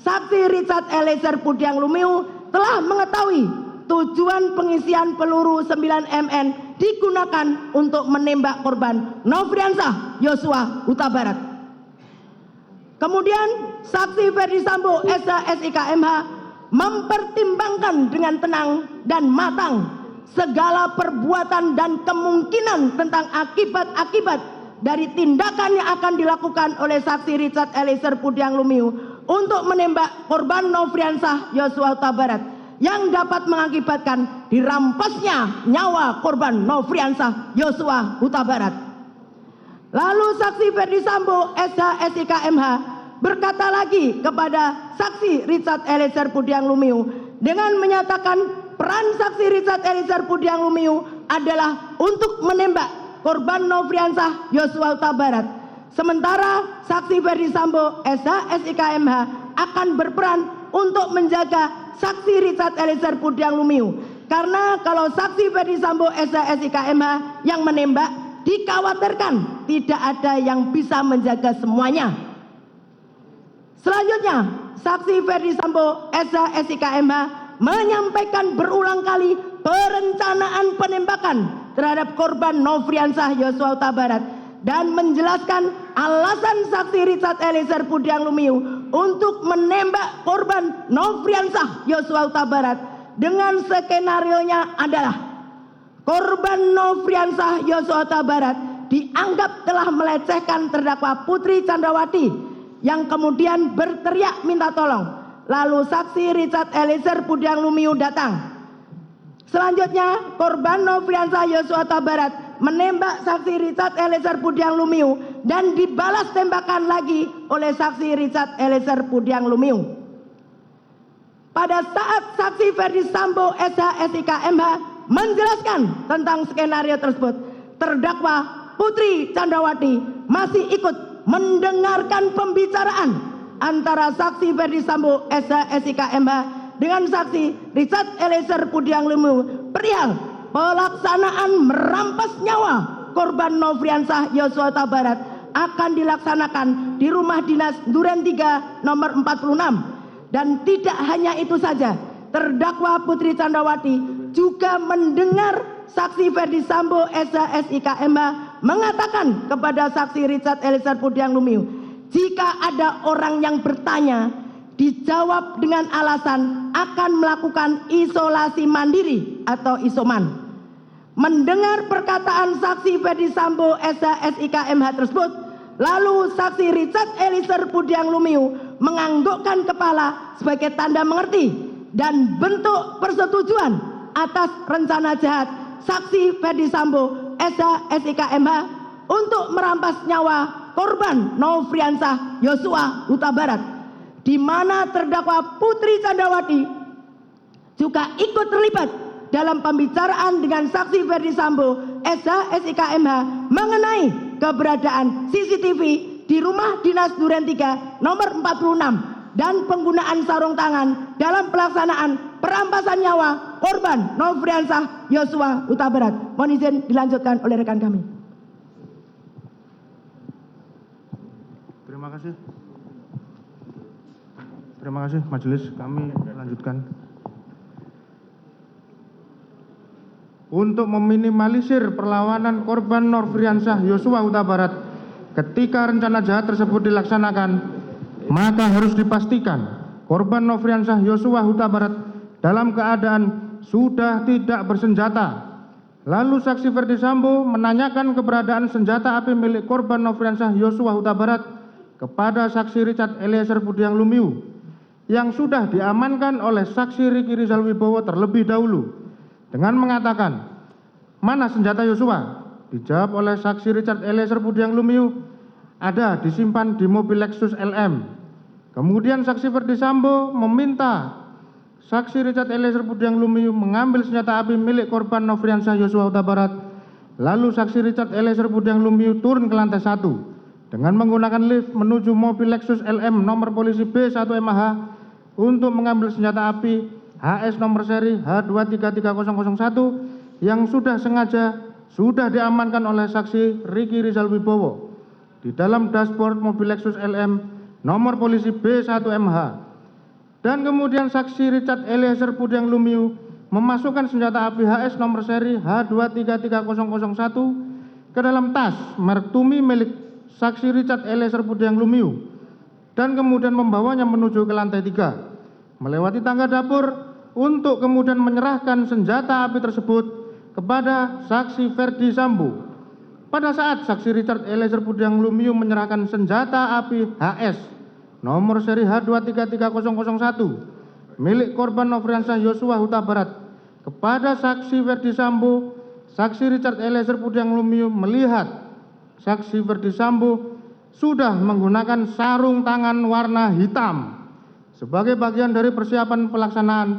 saksi Richard Eliezer Pudiang Lumiu telah mengetahui tujuan pengisian peluru 9 mm digunakan untuk menembak korban Nofriansah Yosua Huta Barat. Kemudian saksi Ferdi Sambo SH SIK MH mempertimbangkan dengan tenang dan matang segala perbuatan dan kemungkinan tentang akibat-akibat dari tindakan yang akan dilakukan oleh saksi Richard Eliezer Pudiang Lumiu untuk menembak korban Nofriansah Yosua Huta Barat yang dapat mengakibatkan dirampasnya nyawa korban Nofriansah Yosua Huta Barat. Lalu saksi Ferdi Sambo SH SIK MH berkata lagi kepada saksi Richard Eliezer Pudiang Lumiu dengan menyatakan peran saksi Richard Eliezer Pudiang Lumiu adalah untuk menembak korban Nofriansah Yosua Huta Barat. Sementara saksi Ferdi Sambo SH SIK MH akan berperan untuk menjaga saksi Richard Eliezer Pudiang Lumiu. Karena kalau saksi Ferdi Sambo SH SIK MH yang menembak, dikhawatirkan tidak ada yang bisa menjaga semuanya. Selanjutnya, saksi Ferdi Sambo SH SIK MH menyampaikan berulang kali perencanaan penembakan terhadap korban Nofriansah Yosua Huta Barat dan menjelaskan alasan saksi Richard Eliezer Pudiang Lumiu untuk menembak korban Nofriansah Yosua Huta Barat dengan skenarionya adalah korban Nofriansah Yosua Huta Barat dianggap telah melecehkan terdakwa Putri Candrawati yang kemudian berteriak minta tolong. Lalu saksi Richard Eliezer Pudiang Lumiu datang. Selanjutnya, korban Nofriansah Yosua Huta Barat menembak saksi Richard Eliezer Pudiang Lumiu dan dibalas tembakan lagi oleh saksi Richard Eliezer Pudiang Lumiu. Pada saat saksi Ferdi Sambo SH SIK MH menjelaskan tentang skenario tersebut, terdakwa Putri Candrawati masih ikut mendengarkan pembicaraan antara saksi Ferdi Sambo SH SIK MH dengan saksi Richard Eliezer Pudiang Lumiu perihal pelaksanaan merampas nyawa korban Nofriansah Yosua Huta Barat akan dilaksanakan di rumah dinas Duren 3 nomor 46. Dan tidak hanya itu saja, terdakwa Putri Candrawati juga mendengar saksi Ferdi Sambo SH-SIK-MH mengatakan kepada saksi Richard Eliezer Pudiang Lumiu, jika ada orang yang bertanya, dijawab dengan alasan akan melakukan isolasi mandiri atau isoman. Mendengar perkataan saksi Ferdi Sambo SH-SIK-MH tersebut, lalu saksi Richard Eliezer Pudiang Lumiu menganggukkan kepala sebagai tanda mengerti dan bentuk persetujuan atas rencana jahat saksi Ferdi Sambo SH-SIK-MH untuk merampas nyawa korban Nofriansah Yosua Huta Barat, di mana terdakwa Putri Candrawati juga ikut terlibat dalam pembicaraan dengan saksi Ferdi Sambo SH-SIK-MH mengenai keberadaan CCTV di rumah dinas Duren 3 nomor 46 dan penggunaan sarung tangan dalam pelaksanaan perampasan nyawa korban Nofriansah Yosua Huta Barat. Mohon izin dilanjutkan oleh rekan kami. Terima kasih. Terima kasih majelis, kami lanjutkan. Untuk meminimalisir perlawanan korban Nofriansah Yosua Huta Barat ketika rencana jahat tersebut dilaksanakan, maka harus dipastikan korban Nofriansah Yosua Huta Barat dalam keadaan sudah tidak bersenjata. Lalu saksi Ferdi Sambo menanyakan keberadaan senjata api milik korban Nofriansah Yosua Huta Barat kepada saksi Richard Eliezer Pudiang Lumiu yang sudah diamankan oleh saksi Riki Rizal Wibowo terlebih dahulu dengan mengatakan, "Mana senjata Yosua?" Dijawab oleh saksi Richard Eliezer Pudiang Lumiu, "Ada, disimpan di mobil Lexus LM." Kemudian saksi Ferdi Sambo meminta saksi Richard Eliezer Pudiang Lumiu mengambil senjata api milik korban Nofriansah Yosua Huta Barat. Lalu saksi Richard Eliezer Pudiang Lumiu turun ke lantai 1 dengan menggunakan lift menuju mobil Lexus LM nomor polisi B1MH untuk mengambil senjata api HS nomor seri H233001 yang sudah diamankan oleh saksi Riki Rizal Wibowo di dalam dashboard mobil Lexus LM nomor polisi B1MH. Dan kemudian saksi Richard Eliezer Pudiang Lumiu memasukkan senjata api HS nomor seri H233001 ke dalam tas merek Tumi milik saksi Richard Eliezer Pudiang Lumiu dan kemudian membawanya menuju ke lantai 3, melewati tangga dapur untuk kemudian menyerahkan senjata api tersebut kepada saksi Ferdi Sambo. Pada saat saksi Richard Eliezer Pudiang Lumiu menyerahkan senjata api HS nomor seri H233001 milik korban Nofriansah Yosua Huta Barat kepada saksi Ferdi Sambo, saksi Richard Eliezer Pudiang Lumiu melihat saksi Ferdi Sambo sudah menggunakan sarung tangan warna hitam sebagai bagian dari persiapan pelaksanaan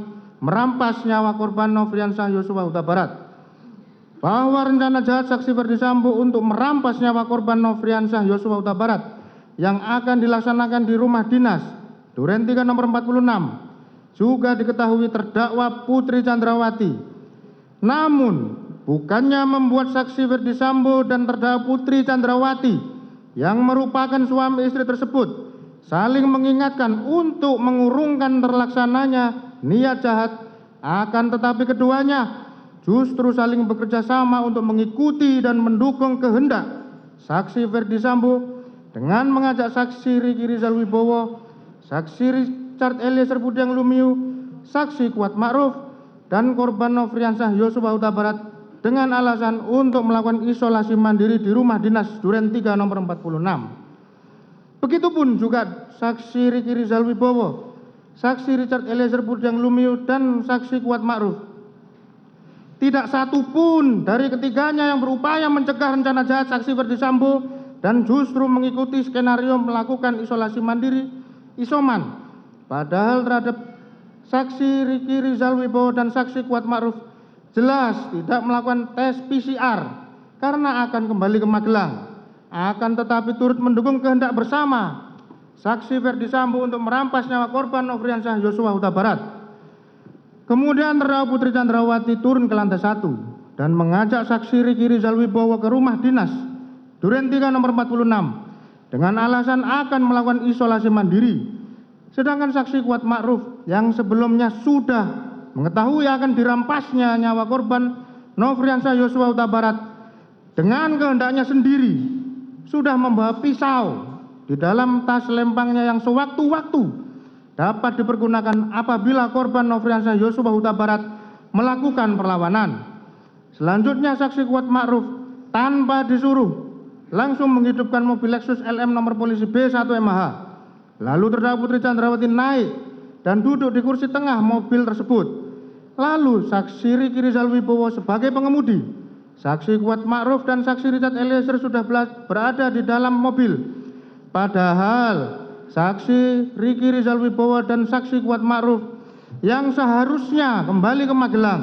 merampas nyawa korban Nofriansah Yosua Huta Barat. Bahwa rencana jahat saksi Ferdi Sambo untuk merampas nyawa korban Nofriansah Yosua Huta Barat yang akan dilaksanakan di rumah dinas Duren 3 nomor 46 juga diketahui terdakwa Putri Candrawati. Namun bukannya membuat saksi Ferdi Sambo dan terdakwa Putri Candrawati yang merupakan suami istri tersebut saling mengingatkan untuk mengurungkan terlaksananya niat jahat, akan tetapi keduanya justru saling bekerja sama untuk mengikuti dan mendukung kehendak saksi Ferdi Sambo dengan mengajak saksi Riki Rizal Wibowo, saksi Richard Eliezer Pudiang Lumiu, saksi Kuat Ma'ruf, dan korban Nofriansah Yosua Huta Barat dengan alasan untuk melakukan isolasi mandiri di rumah dinas Duren 3 nomor 46. Begitupun juga saksi Riki Rizal Wibowo, saksi Richard Eliezer Pudiang Lumiu, dan saksi Kuat Ma'ruf. Tidak satu pun dari ketiganya yang berupaya mencegah rencana jahat saksi Ferdi Sambo dan justru mengikuti skenario melakukan isolasi mandiri, isoman. Padahal terhadap saksi Riki Rizal Wibowo dan saksi Kuat Ma'ruf jelas tidak melakukan tes PCR karena akan kembali ke Magelang. Akan tetapi turut mendukung kehendak bersama saksi Ferdi Sambo untuk merampas nyawa korban Nofriansah Yosua Huta Barat. Kemudian terdakwa Putri Chandrawati turun ke lantai 1 dan mengajak saksi Riki Rizal Wibowo ke rumah dinas Duren 3 nomor 46 dengan alasan akan melakukan isolasi mandiri. Sedangkan saksi Kuat Ma'ruf yang sebelumnya sudah mengetahui akan dirampasnya nyawa korban Nofriansah Yosua Huta Barat dengan kehendaknya sendiri sudah membawa pisau di dalam tas lempangnya yang sewaktu-waktu dapat dipergunakan apabila korban Nofriansah Yosua Huta Barat melakukan perlawanan. Selanjutnya saksi Kuat Ma'ruf tanpa disuruh langsung menghidupkan mobil Lexus LM nomor polisi B1MH. Lalu terdakwa Putri Chandrawati naik dan duduk di kursi tengah mobil tersebut. Lalu saksi Riki Rizal Wibowo sebagai pengemudi, saksi Kuat Ma'ruf dan saksi Richard Eliezer sudah berada di dalam mobil. Padahal saksi Riki Rizal Wibowo dan saksi Kuat Ma'ruf yang seharusnya kembali ke Magelang,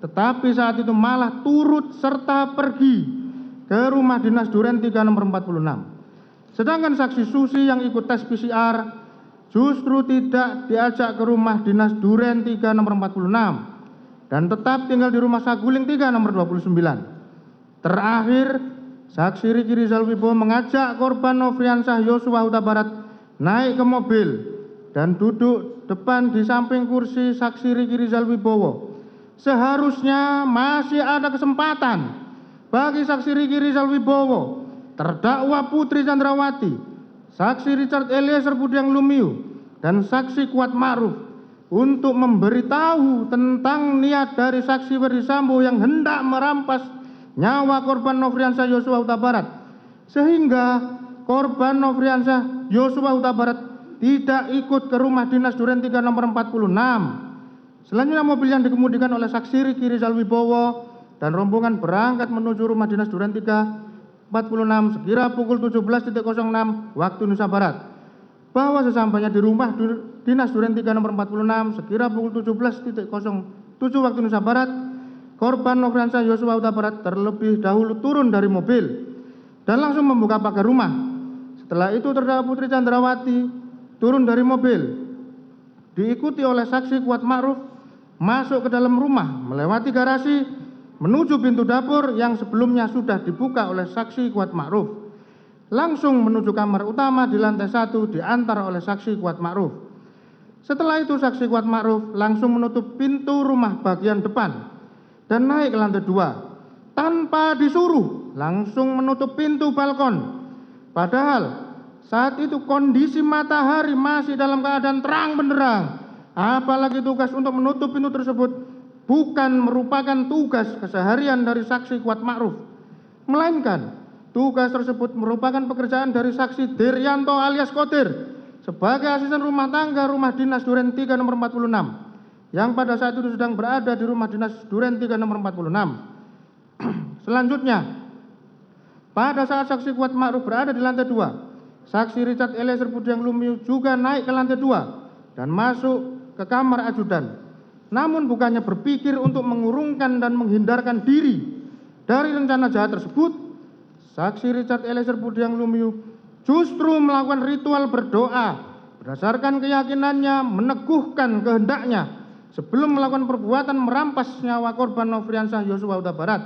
tetapi saat itu malah turut serta pergi ke rumah dinas Duren 3 nomor 46. Sedangkan saksi Susi yang ikut tes PCR justru tidak diajak ke rumah dinas Duren 3 nomor 46 dan tetap tinggal di rumah Saguling 3 nomor 29. Terakhir, saksi Riki Rizal Wibowo mengajak korban Nofriansah Yosua Huta Barat naik ke mobil dan duduk depan di samping kursi saksi Riki Rizal Wibowo. Seharusnya masih ada kesempatan bagi saksi Riki Rizal Wibowo, terdakwa Putri Chandrawati, saksi Richard Eliezer Budiang Lumiu, dan saksi Kuat Ma'ruf untuk memberitahu tentang niat dari saksi Ferdi Sambo yang hendak merampas nyawa korban Nofriansah Yosua Huta Barat, sehingga korban Nofriansah Yosua Huta Barat tidak ikut ke rumah dinas Duren 3 nomor 46. Selanjutnya mobil yang dikemudikan oleh saksi Riki Rizal Wibowo dan rombongan berangkat menuju rumah dinas Duren 3 46 sekira pukul 17.06 waktu Indonesia Barat. Bahwa sesampainya di rumah dinas Duren 3 nomor 46 sekira pukul 17.07 waktu Indonesia Barat, korban Nofriansah Yosua Huta Barat terlebih dahulu turun dari mobil dan langsung membuka pagar rumah. Setelah itu terdakwa Putri Chandrawati turun dari mobil diikuti oleh saksi Kuat Ma'ruf masuk ke dalam rumah melewati garasi menuju pintu dapur yang sebelumnya sudah dibuka oleh saksi Kuat Ma'ruf. Langsung menuju kamar utama di lantai 1 diantar oleh saksi Kuat Ma'ruf. Setelah itu saksi Kuat Ma'ruf langsung menutup pintu rumah bagian depan dan naik ke lantai 2. Tanpa disuruh langsung menutup pintu balkon. Padahal saat itu kondisi matahari masih dalam keadaan terang benderang. Apalagi tugas untuk menutup pintu tersebut bukan merupakan tugas keseharian dari saksi Kuat Ma'ruf, melainkan tugas tersebut merupakan pekerjaan dari saksi Diryanto alias Kodir sebagai asisten rumah tangga rumah dinas Duren 3 nomor 46 yang pada saat itu sedang berada di rumah dinas Duren 3 nomor 46. Selanjutnya, pada saat saksi Kuat Ma'ruf berada di lantai 2, saksi Richard Eliezer Budiang Lumiu juga naik ke lantai 2 dan masuk ke kamar ajudan. Namun bukannya berpikir untuk mengurungkan dan menghindarkan diri dari rencana jahat tersebut, saksi Richard Eliezer Budiang Lumiu justru melakukan ritual berdoa berdasarkan keyakinannya meneguhkan kehendaknya sebelum melakukan perbuatan merampas nyawa korban Nofriansah Yosua Huta Barat.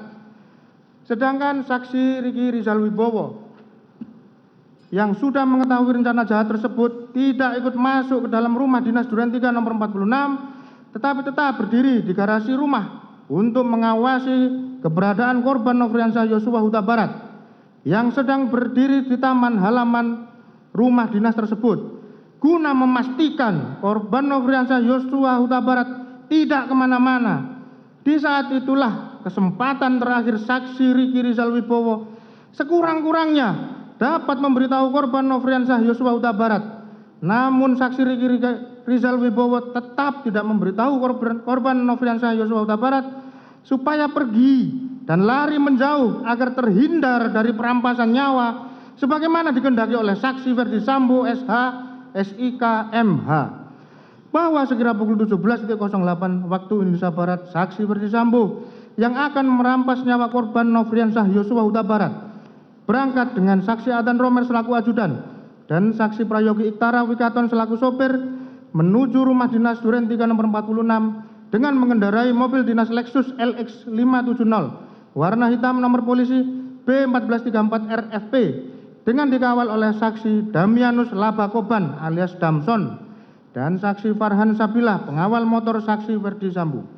Sedangkan saksi Riki Rizal Wibowo yang sudah mengetahui rencana jahat tersebut tidak ikut masuk ke dalam rumah dinas Duren 3 nomor 46, tetapi tetap berdiri di garasi rumah untuk mengawasi keberadaan korban Nofriansah Yosua Huta Barat yang sedang berdiri di taman halaman rumah dinas tersebut guna memastikan korban Nofriansah Yosua Huta Barat tidak kemana-mana. Di saat itulah kesempatan terakhir saksi Riki Rizal Wibowo sekurang-kurangnya dapat memberitahu korban Nofriansah Yosua Huta Barat. Namun saksi Riki Rizal Wibowo tetap tidak memberitahu korban Nofriansah Yosua Huta Barat supaya pergi dan lari menjauh agar terhindar dari perampasan nyawa sebagaimana dikehendaki oleh saksi Ferdi Sambo SH SIK MH. Bahwa sekira pukul 17.08 waktu Indonesia Barat, saksi Ferdi Sambo yang akan merampas nyawa korban Nofriansah Yosua Huta Barat berangkat dengan saksi Adan Romer selaku ajudan dan saksi Prayogi Iktara Wikaton selaku sopir menuju rumah dinas Duren 3 nomor 46 dengan mengendarai mobil dinas Lexus LX 570 warna hitam nomor polisi B1434 RFP dengan dikawal oleh saksi Damianus Labakoban alias Damson dan saksi Farhan Sabilah pengawal motor saksi Ferdi Sambo,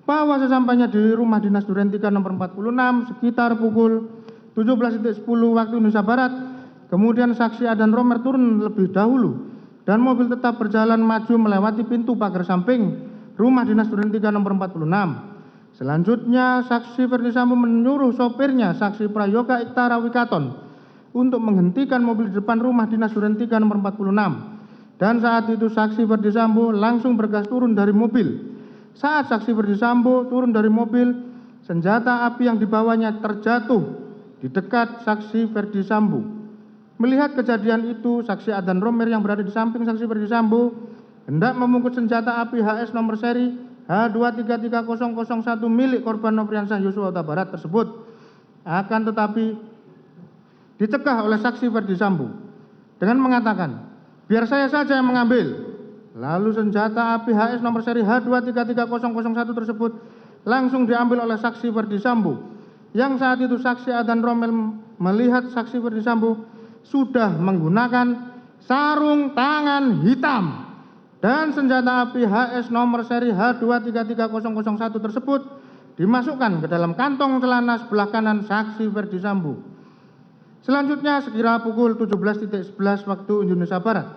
bahwa sesampainya di rumah dinas Duren 3 nomor 46 sekitar pukul 17.10 waktu Indonesia Barat, kemudian saksi Adan Romer turun lebih dahulu dan mobil tetap berjalan maju melewati pintu pagar samping rumah dinas Duren 3 nomor 46. Selanjutnya saksi Ferdi Sambo menyuruh sopirnya saksi Prayoga Iktara Wikaton untuk menghentikan mobil di depan rumah dinas Duren 3 nomor 46. Dan saat itu saksi Ferdi Sambo langsung bergas turun dari mobil. Saat saksi Ferdi Sambo turun dari mobil, senjata api yang dibawanya terjatuh di dekat saksi Ferdi Sambo. Melihat kejadian itu, saksi Adan Romer yang berada di samping saksi Ferdi Sambo hendak memungkut senjata api HS nomor seri H233001 milik korban Nofriansah Yosua Huta Barat tersebut, akan tetapi dicegah oleh saksi Ferdi Sambo dengan mengatakan, "Biar saya saja yang mengambil." Lalu senjata api HS nomor seri H233001 tersebut langsung diambil oleh saksi Ferdi Sambo, yang saat itu saksi Adan Romer melihat saksi Ferdi Sambo sudah menggunakan sarung tangan hitam dan senjata api HS nomor seri H233001 tersebut dimasukkan ke dalam kantong celana sebelah kanan saksi Ferdi Sambo. Selanjutnya sekira pukul 17.11 waktu Indonesia Barat,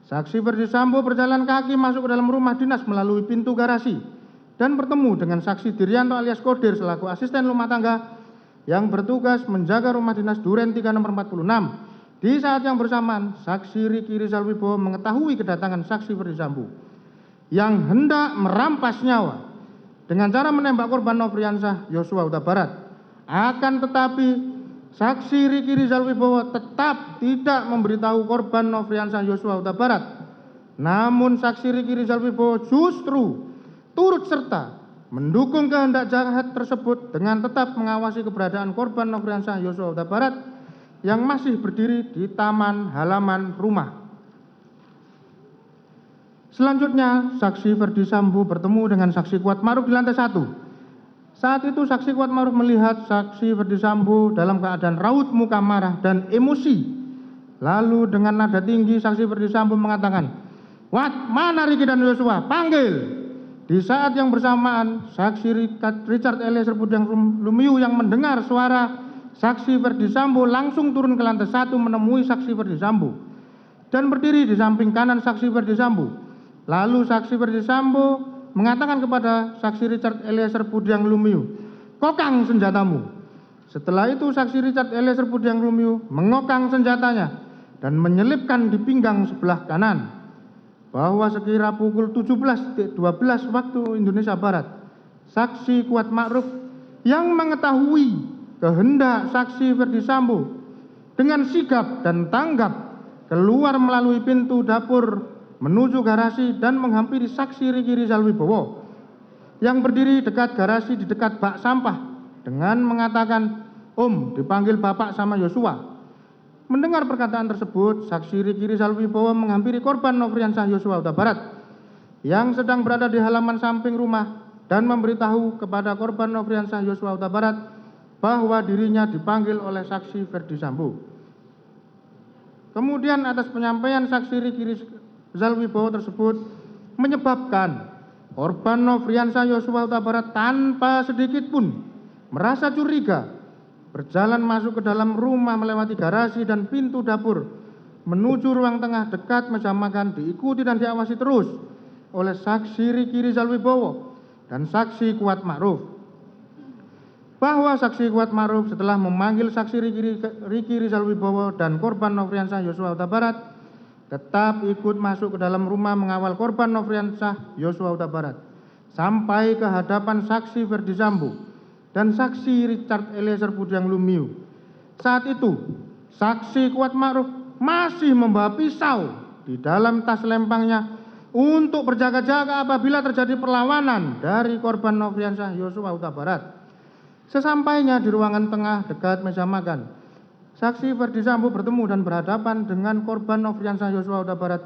saksi Ferdi Sambo berjalan kaki masuk ke dalam rumah dinas melalui pintu garasi dan bertemu dengan saksi Diryanto alias Kodir selaku asisten rumah tangga yang bertugas menjaga rumah dinas Duren 3 nomor 46. Di saat yang bersamaan, saksi Riki Rizal Wibowo mengetahui kedatangan saksi Ferdi Sambo yang hendak merampas nyawa dengan cara menembak korban Nofriansah Yosua Huta Barat. Akan tetapi, saksi Riki Rizal Wibowo tetap tidak memberitahu korban Nofriansah Yosua Huta Barat. Namun saksi Riki Rizal Wibowo justru turut serta mendukung kehendak jahat tersebut dengan tetap mengawasi keberadaan korban Nofriansah Yosua Huta Barat yang masih berdiri di taman halaman rumah. Selanjutnya, saksi Ferdi Sambo bertemu dengan saksi Kuat Maruf di lantai 1. Saat itu saksi Kuat Maruf melihat saksi Ferdi Sambo dalam keadaan raut muka marah dan emosi. Lalu dengan nada tinggi saksi Ferdi Sambo mengatakan, "Wat, mana Riki dan Yosua? Panggil!" Di saat yang bersamaan, saksi Richard Eliezer Budiang Lumiu yang mendengar suara saksi Ferdi Sambo langsung turun ke lantai 1 menemui saksi Ferdi Sambo dan berdiri di samping kanan saksi Ferdi Sambo. Lalu saksi Ferdi Sambo mengatakan kepada saksi Richard Eliezer Budiang Lumiu, "Kokang senjatamu." Setelah itu saksi Richard Eliezer Budiang Lumiu mengokang senjatanya dan menyelipkan di pinggang sebelah kanan. Bahwa sekira pukul 17.12 waktu Indonesia Barat, saksi Kuat Ma'ruf yang mengetahui kehendak saksi Ferdi Sambo dengan sigap dan tanggap keluar melalui pintu dapur menuju garasi dan menghampiri saksi Riki Rizal Wibowo yang berdiri dekat garasi di dekat bak sampah dengan mengatakan, "Om, dipanggil bapak sama Yosua." Mendengar perkataan tersebut, saksi Riki Rizal Wibowo menghampiri korban Nofriansah Yosua Huta Barat yang sedang berada di halaman samping rumah dan memberitahu kepada korban Nofriansah Yosua Huta Barat bahwa dirinya dipanggil oleh saksi Ferdi Sambo. Kemudian atas penyampaian saksi Riki Rizal Wibowo tersebut menyebabkan korban Nofriansah Yosua Huta Barat tanpa sedikit pun merasa curiga berjalan masuk ke dalam rumah melewati garasi dan pintu dapur menuju ruang tengah dekat meja makan, diikuti dan diawasi terus oleh saksi Riki Rizal Wibowo dan saksi Kuat Ma'ruf. Bahwa saksi Kuat Ma'ruf setelah memanggil saksi Riki Rizal Wibowo dan korban Nofriansah Yosua Huta Barat tetap ikut masuk ke dalam rumah mengawal korban Nofriansah Yosua Huta Barat sampai ke hadapan saksi Ferdi Sambo dan saksi Richard Eliezer Budiang Lumiu. Saat itu, saksi Kuat Ma'ruf masih membawa pisau di dalam tas lempangnya untuk berjaga-jaga apabila terjadi perlawanan dari korban Nofriansah Yosua Huta Barat. Sesampainya di ruangan tengah dekat meja makan, saksi Ferdi Sambo bertemu dan berhadapan dengan korban Nofriansah Yosua Huta Barat.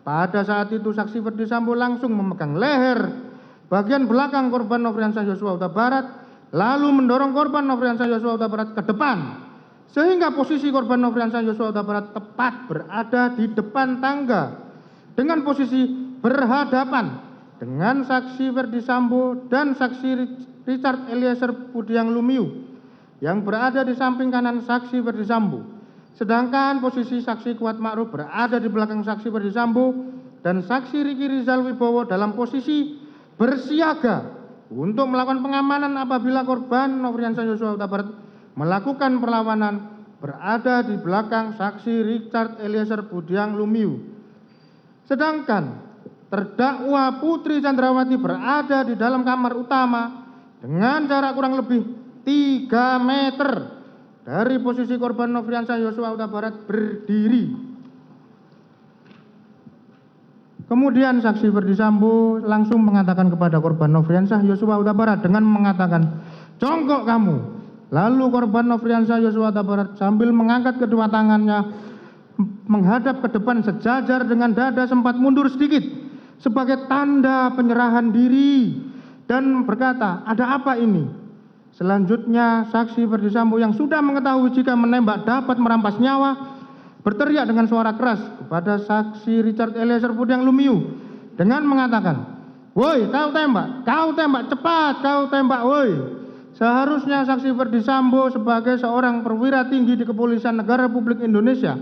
Pada saat itu, saksi Ferdi Sambo langsung memegang leher bagian belakang korban Nofriansah Yosua Huta Barat, lalu mendorong korban Nofriansah Yosua Huta Barat ke depan, sehingga posisi korban Nofriansah Yosua Huta Barat tepat berada di depan tangga dengan posisi berhadapan dengan saksi Ferdi Sambo dan saksi Richard Eliezer Budiang Lumiu yang berada di samping kanan saksi Ferdi Sambo. Sedangkan posisi saksi Kuat Ma'ruf berada di belakang saksi Ferdi Sambo dan saksi Riki Rizal Wibowo dalam posisi bersiaga untuk melakukan pengamanan apabila korban Nofriansah Yosua Huta Barat melakukan perlawanan berada di belakang saksi Richard Eliezer Budiang Lumiu. Sedangkan terdakwa Putri Chandrawati berada di dalam kamar utama dengan jarak kurang lebih 3 meter dari posisi korban Nofriansah Yosua Huta Barat berdiri. Kemudian saksi Ferdi Sambo langsung mengatakan kepada korban Nofriansah Yosua Huta Barat dengan mengatakan, "Jongkok kamu." Lalu korban Nofriansah Yosua Huta Barat sambil mengangkat kedua tangannya menghadap ke depan sejajar dengan dada sempat mundur sedikit sebagai tanda penyerahan diri dan berkata, "Ada apa ini?" Selanjutnya saksi Ferdi Sambo yang sudah mengetahui jika menembak dapat merampas nyawa berteriak dengan suara keras kepada saksi Richard Eliezer Budiang Lumiu dengan mengatakan, "Woi, kau tembak, cepat kau tembak, woi." Seharusnya saksi Ferdi Sambo sebagai seorang perwira tinggi di Kepolisian Negara Republik Indonesia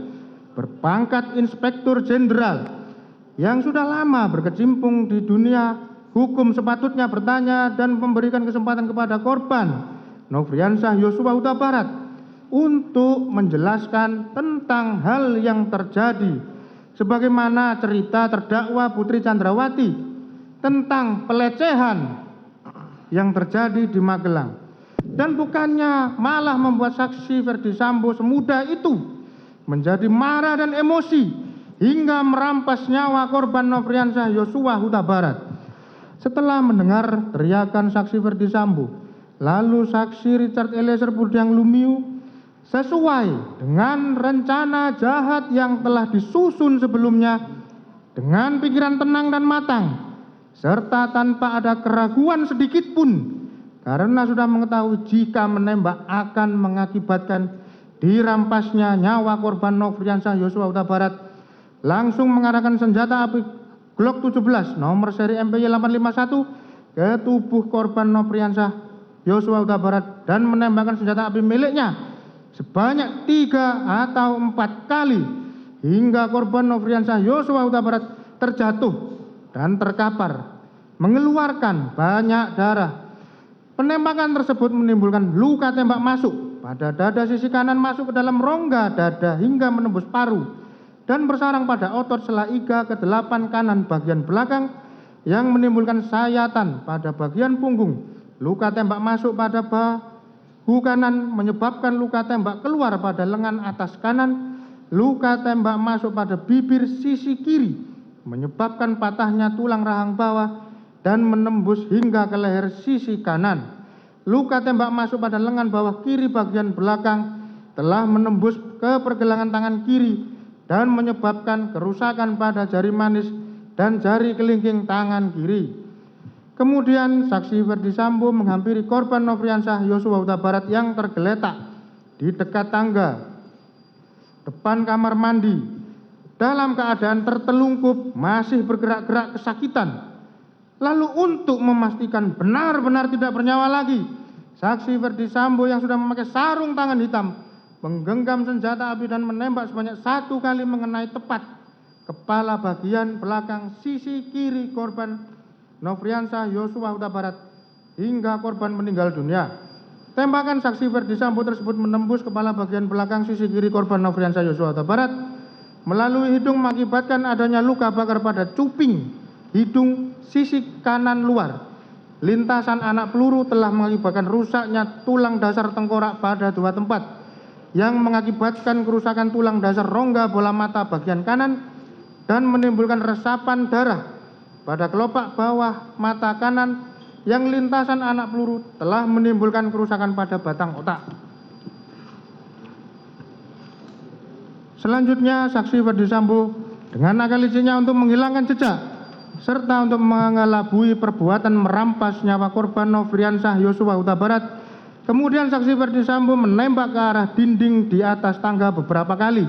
berpangkat Inspektur Jenderal yang sudah lama berkecimpung di dunia hukum sepatutnya bertanya dan memberikan kesempatan kepada korban Nofriansah Yosua Huta Barat untuk menjelaskan tentang hal yang terjadi sebagaimana cerita terdakwa Putri Chandrawati tentang pelecehan yang terjadi di Magelang, dan bukannya malah membuat saksi Ferdi Sambo semudah itu menjadi marah dan emosi hingga merampas nyawa korban Nofriansah Yosua Huta Barat. Setelah mendengar teriakan saksi Ferdi Sambo, lalu saksi Richard Eliezer Budiang Lumiu sesuai dengan rencana jahat yang telah disusun sebelumnya dengan pikiran tenang dan matang serta tanpa ada keraguan sedikit pun karena sudah mengetahui jika menembak akan mengakibatkan dirampasnya nyawa korban Nofriansah Yosua Huta Barat, langsung mengarahkan senjata api Glock 17 nomor seri MPY 851 ke tubuh korban Nofriansah Yosua Huta Barat dan menembakkan senjata api miliknya sebanyak 3 atau 4 kali hingga korban Nofriansah Yosua Huta Barat terjatuh dan terkapar mengeluarkan banyak darah. Penembakan tersebut menimbulkan luka tembak masuk pada dada sisi kanan masuk ke dalam rongga dada hingga menembus paru dan bersarang pada otot sela iga ke-8 kanan bagian belakang yang menimbulkan sayatan pada bagian punggung. Luka tembak masuk pada bahu kanan menyebabkan luka tembak keluar pada lengan atas kanan. Luka tembak masuk pada bibir sisi kiri menyebabkan patahnya tulang rahang bawah dan menembus hingga ke leher sisi kanan. Luka tembak masuk pada lengan bawah kiri bagian belakang telah menembus ke pergelangan tangan kiri dan menyebabkan kerusakan pada jari manis dan jari kelingking tangan kiri. Kemudian saksi Ferdi Sambo menghampiri korban Nofriansah Yosua Huta Barat yang tergeletak di dekat tangga depan kamar mandi dalam keadaan tertelungkup masih bergerak-gerak kesakitan. Lalu untuk memastikan benar-benar tidak bernyawa lagi, saksi Ferdi Sambo yang sudah memakai sarung tangan hitam menggenggam senjata api dan menembak sebanyak 1 kali mengenai tepat kepala bagian belakang sisi kiri korban Nofriansah Yosua Huta Barat hingga korban meninggal dunia. Tembakan saksi Ferdi Sambo tersebut menembus kepala bagian belakang sisi kiri korban Nofriansah Yosua Huta Barat melalui hidung mengakibatkan adanya luka bakar pada cuping hidung sisi kanan luar. Lintasan anak peluru telah mengakibatkan rusaknya tulang dasar tengkorak pada 2 tempat yang mengakibatkan kerusakan tulang dasar rongga bola mata bagian kanan dan menimbulkan resapan darah pada kelopak bawah mata kanan yang lintasan anak peluru telah menimbulkan kerusakan pada batang otak. Selanjutnya saksi Ferdi Sambo dengan akal licinnya untuk menghilangkan jejak serta untuk mengelabui perbuatan merampas nyawa korban Nofriansah Yosua Huta Barat. Kemudian saksi Ferdi Sambo menembak ke arah dinding di atas tangga beberapa kali,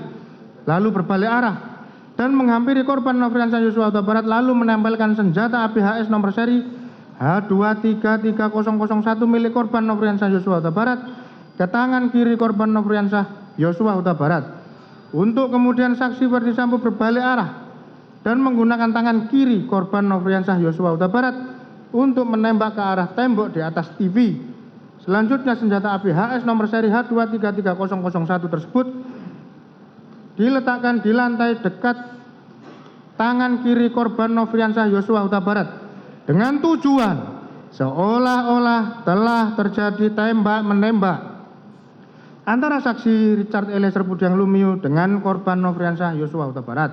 lalu berbalik arah dan menghampiri korban Nofriansah Yosua Huta Barat, lalu menempelkan senjata api HS nomor seri H233001 milik korban Nofriansah Yosua Huta Barat ke tangan kiri korban Nofriansah Yosua Huta Barat. Untuk kemudian saksi Ferdi Sambo berbalik arah dan menggunakan tangan kiri korban Nofriansah Yosua Huta Barat untuk menembak ke arah tembok di atas TV. Selanjutnya senjata api HS nomor seri H233001 tersebut diletakkan di lantai dekat tangan kiri korban Nofriansah Yosua Huta Barat dengan tujuan seolah-olah telah terjadi tembak-menembak antara saksi Richard Eliezer Budiang Lumiu dengan korban Nofriansah Yosua Huta Barat.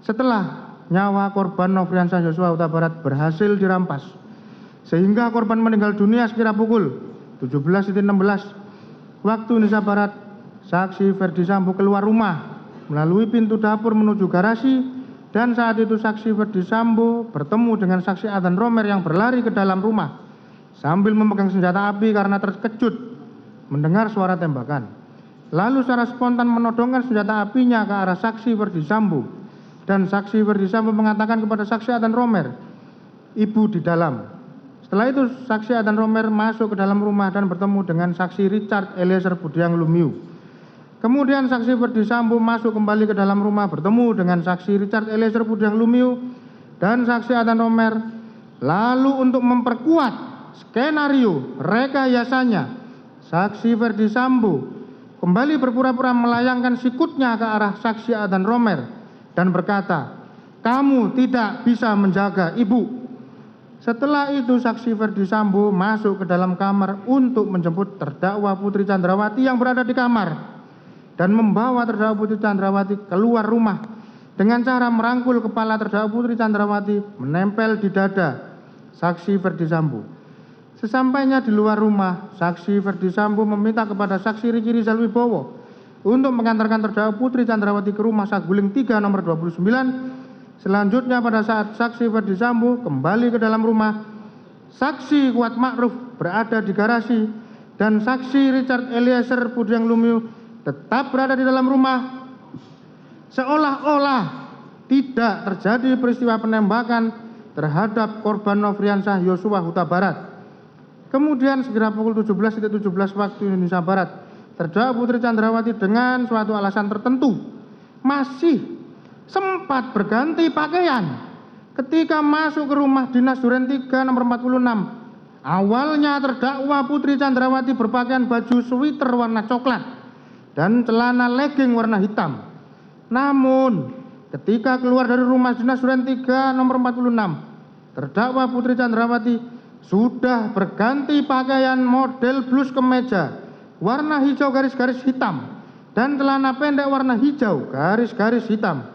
Setelah nyawa korban Nofriansah Yosua Huta Barat berhasil dirampas, sehingga korban meninggal dunia sekira pukul 17.16 waktu Indonesia Barat, saksi Ferdi Sambo keluar rumah melalui pintu dapur menuju garasi, dan saat itu saksi Ferdi Sambo bertemu dengan saksi Adhan Romer yang berlari ke dalam rumah sambil memegang senjata api karena terkejut mendengar suara tembakan. Lalu secara spontan menodongkan senjata apinya ke arah saksi Ferdi Sambo, dan saksi Ferdi Sambo mengatakan kepada saksi Adhan Romer, "Ibu di dalam." Setelah itu saksi Adhan Romer masuk ke dalam rumah dan bertemu dengan saksi Richard Eliezer Budiang Lumiu. Kemudian saksi Ferdi Sambo masuk kembali ke dalam rumah bertemu dengan saksi Richard Eliezer Budiang Lumiu dan saksi Adhan Romer. Lalu untuk memperkuat skenario rekayasanya, saksi Ferdi Sambo kembali berpura-pura melayangkan sikutnya ke arah saksi Adhan Romer dan berkata, "Kamu tidak bisa menjaga ibu." Setelah itu saksi Ferdi Sambo masuk ke dalam kamar untuk menjemput terdakwa Putri Chandrawati yang berada di kamar dan membawa terdakwa Putri Chandrawati keluar rumah dengan cara merangkul kepala terdakwa Putri Chandrawati menempel di dada saksi Ferdi Sambo. Sesampainya di luar rumah, saksi Ferdi Sambo meminta kepada saksi Riki Rizal Wibowo untuk mengantarkan terdakwa Putri Chandrawati ke rumah Saguling 3 nomor 29. Selanjutnya pada saat saksi Ferdi Sambo kembali ke dalam rumah, saksi Kuat Ma'ruf berada di garasi dan saksi Richard Eliezer Budiang Lumiu tetap berada di dalam rumah, seolah-olah tidak terjadi peristiwa penembakan terhadap korban Nofriansah Yosua Huta Barat. Kemudian sekira pukul 17.17 waktu Indonesia Barat, terdakwa Putri Chandrawati dengan suatu alasan tertentu masih sempat berganti pakaian ketika masuk ke rumah dinas Duren 3 nomor 46. Awalnya terdakwa Putri Chandrawati berpakaian baju sweater warna coklat dan celana legging warna hitam. Namun ketika keluar dari rumah dinas Duren 3 nomor 46, terdakwa Putri Chandrawati sudah berganti pakaian model blus kemeja warna hijau garis-garis hitam dan celana pendek warna hijau garis-garis hitam.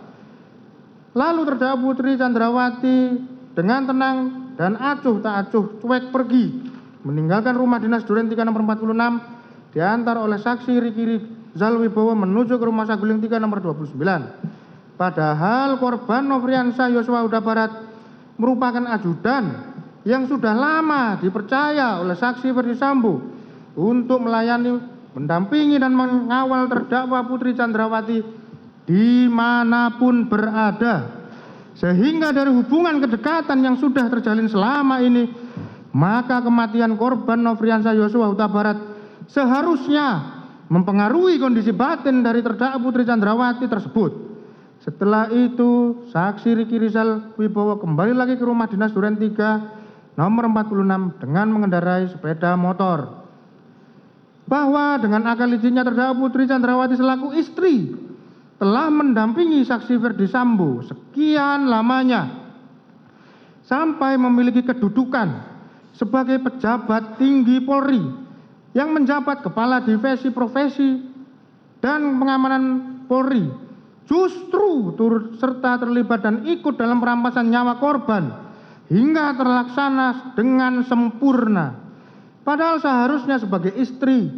Lalu terdakwa Putri Chandrawati dengan tenang dan acuh tak acuh cuek pergi meninggalkan rumah dinas Duren 3 nomor 46, diantar oleh saksi Riki Rizal Wibowo menuju ke rumah Saguling 3 nomor 29. Padahal korban Nofriansah Yosua Huta Barat merupakan ajudan yang sudah lama dipercaya oleh saksi Ferdi Sambo untuk melayani, mendampingi dan mengawal terdakwa Putri Chandrawati dimanapun berada, sehingga dari hubungan kedekatan yang sudah terjalin selama ini, maka kematian korban Nofriansah Yosua Huta Barat seharusnya mempengaruhi kondisi batin dari terdakwa Putri Chandrawati tersebut. Setelah itu saksi Riki Rizal Wibowo kembali lagi ke rumah dinas Duren 3 nomor 46 dengan mengendarai sepeda motor. Bahwa dengan akal izinnya terdakwa Putri Chandrawati selaku istri telah mendampingi saksi Ferdi Sambo sekian lamanya sampai memiliki kedudukan sebagai pejabat tinggi Polri yang menjabat kepala divisi profesi dan pengamanan Polri, justru turut serta terlibat dan ikut dalam perampasan nyawa korban hingga terlaksana dengan sempurna. Padahal seharusnya sebagai istri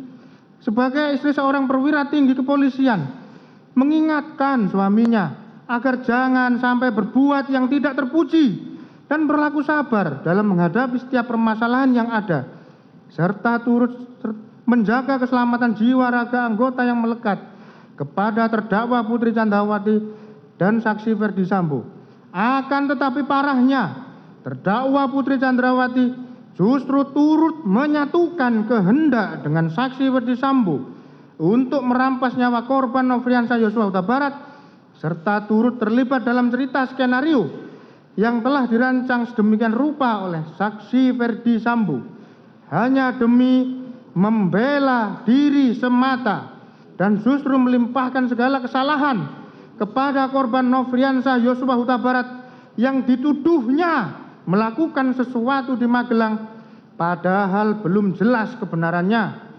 seorang perwira tinggi kepolisian mengingatkan suaminya agar jangan sampai berbuat yang tidak terpuji dan berlaku sabar dalam menghadapi setiap permasalahan yang ada, serta turut menjaga keselamatan jiwa raga anggota yang melekat kepada terdakwa Putri Candrawati dan saksi Ferdi Sambo. Akan tetapi parahnya, terdakwa Putri Candrawati justru turut menyatukan kehendak dengan saksi Ferdi Sambo untuk merampas nyawa korban Nofriansah Yosua Huta Barat, serta turut terlibat dalam cerita skenario yang telah dirancang sedemikian rupa oleh saksi Ferdi Sambo hanya demi membela diri semata dan justru melimpahkan segala kesalahan kepada korban Nofriansah Yosua Huta Barat yang dituduhnya melakukan sesuatu di Magelang padahal belum jelas kebenarannya.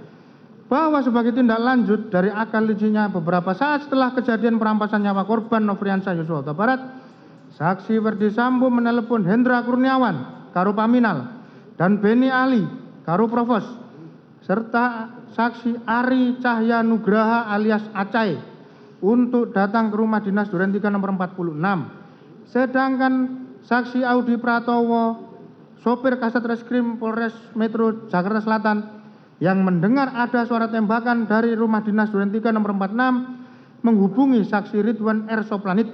Bahwa sebagai tindak lanjut dari akal licinnya beberapa saat setelah kejadian perampasan nyawa korban Nofriansah Yosua Huta Barat, saksi Ferdi Sambo menelepon Hendra Kurniawan, Karo Paminal, dan Beni Ali, Karo Provos, serta saksi Ari Cahya Nugraha alias Acai untuk datang ke rumah dinas Duren 3 nomor 46. Sedangkan saksi Audi Pratowo, sopir Kasat Reskrim Polres Metro Jakarta Selatan, yang mendengar ada suara tembakan dari rumah dinas Duren 3 nomor 46 menghubungi saksi Ridwan R. Soplanit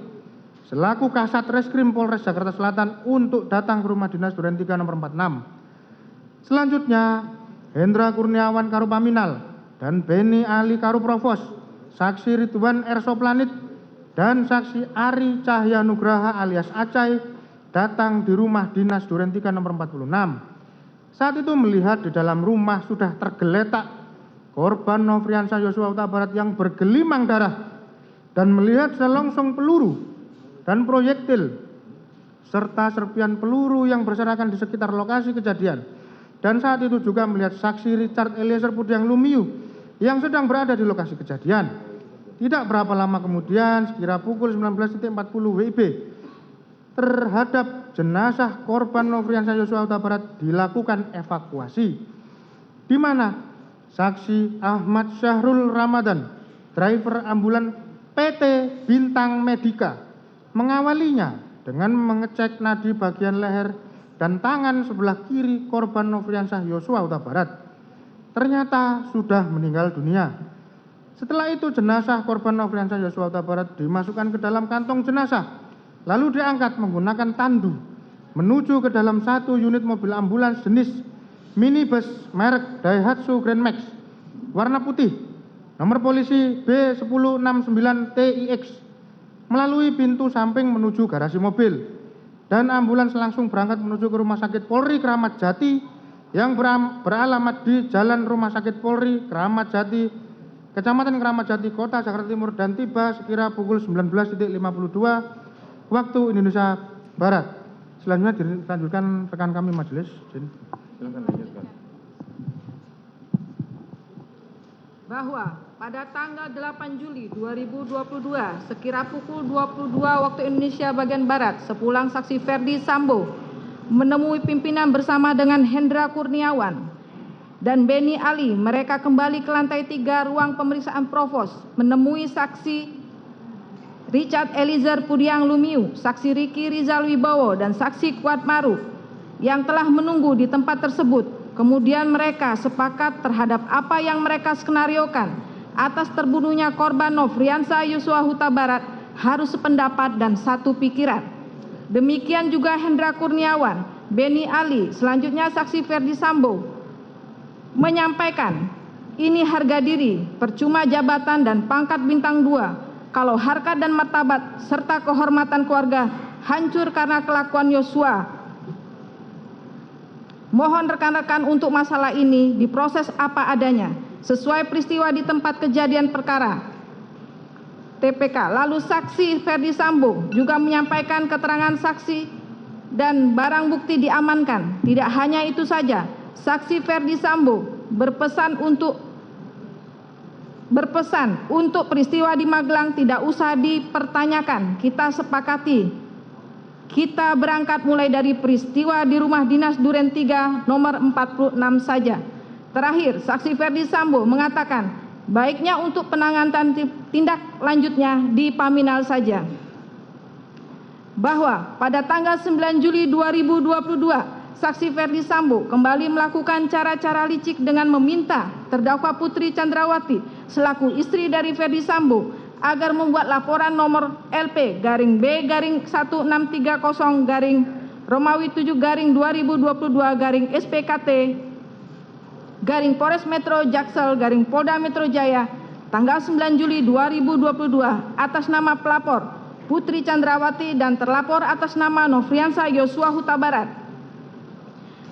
selaku Kasat Reskrim Polres Jakarta Selatan untuk datang ke rumah dinas Duren 3 nomor 46. Selanjutnya, Hendra Kurniawan Karo Paminal dan Beni Ali Karo Provos, saksi Ridwan R. Soplanit dan saksi Ari Cahya Nugraha alias Acai datang di rumah dinas Duren 3 nomor 46. Saat itu melihat di dalam rumah sudah tergeletak korban Nofriansah Yosua Huta Barat yang bergelimang darah dan melihat selongsong peluru dan proyektil serta serpian peluru yang berserakan di sekitar lokasi kejadian. Dan saat itu juga melihat saksi Richard Eliezer Pudiang Lumiu yang sedang berada di lokasi kejadian. Tidak berapa lama kemudian, sekira pukul 19.40 WIB, terhadap jenazah korban Nofriansah Yosua Huta Barat dilakukan evakuasi, di mana saksi Ahmad Syahrul Ramadan, driver ambulan PT Bintang Medika, mengawalinya dengan mengecek nadi bagian leher dan tangan sebelah kiri korban Nofriansah Yosua Huta Barat. Ternyata sudah meninggal dunia. Setelah itu jenazah korban Nofriansah Yosua Huta Barat dimasukkan ke dalam kantong jenazah, lalu diangkat menggunakan tandu menuju ke dalam satu unit mobil ambulans jenis minibus merek Daihatsu Grand Max warna putih nomor polisi B1069 TIX melalui pintu samping menuju garasi mobil, dan ambulans langsung berangkat menuju ke Rumah Sakit Polri Kramat Jati yang beralamat di Jalan Rumah Sakit Polri Kramat Jati, Kecamatan Kramat Jati, Kota Jakarta Timur, dan tiba sekira pukul 19.52 waktu Indonesia Barat. Selanjutnya dilanjutkan rekan kami majelis. Silakan lanjutkan. Bahwa pada tanggal 8 Juli 2022 sekira pukul 22 waktu Indonesia bagian Barat, sepulang saksi Ferdi Sambo menemui pimpinan bersama dengan Hendra Kurniawan dan Beni Ali, mereka kembali ke lantai 3 ruang pemeriksaan Provos menemui saksi Richard Eliezer Pudiang Lumiu, saksi Riki Rizal Wibowo, dan saksi Kuat Maruf yang telah menunggu di tempat tersebut. Kemudian mereka sepakat terhadap apa yang mereka skenariokan atas terbunuhnya korban Nofriansah Yosua Huta Barat harus sependapat dan satu pikiran. Demikian juga Hendra Kurniawan, Beni Ali, selanjutnya saksi Ferdi Sambo menyampaikan, ini harga diri, percuma jabatan dan pangkat bintang 2 kalau harkat dan martabat serta kehormatan keluarga hancur karena kelakuan Yosua. Mohon rekan-rekan untuk masalah ini diproses apa adanya, sesuai peristiwa di tempat kejadian perkara TPK. Lalu saksi Ferdi Sambo juga menyampaikan keterangan saksi dan barang bukti diamankan. Tidak hanya itu saja, saksi Ferdi Sambo berpesan untuk peristiwa di Magelang tidak usah dipertanyakan. Kita sepakati, kita berangkat mulai dari peristiwa di rumah dinas Duren 3 nomor 46 saja. Terakhir, saksi Ferdi Sambo mengatakan baiknya untuk penanganan tindak lanjutnya di Paminal saja. bahwa pada tanggal 9 Juli 2022 Saksi Ferdi Sambo kembali melakukan cara-cara licik dengan meminta terdakwa Putri Chandrawati selaku istri dari Ferdi Sambo agar membuat laporan nomor LP-B-1630-2022-SPKT-Polres Metro Jaksel-Polda Metro Jaya tanggal 9 Juli 2022 atas nama pelapor Putri Chandrawati dan terlapor atas nama Nofriansah Yosua Huta Barat.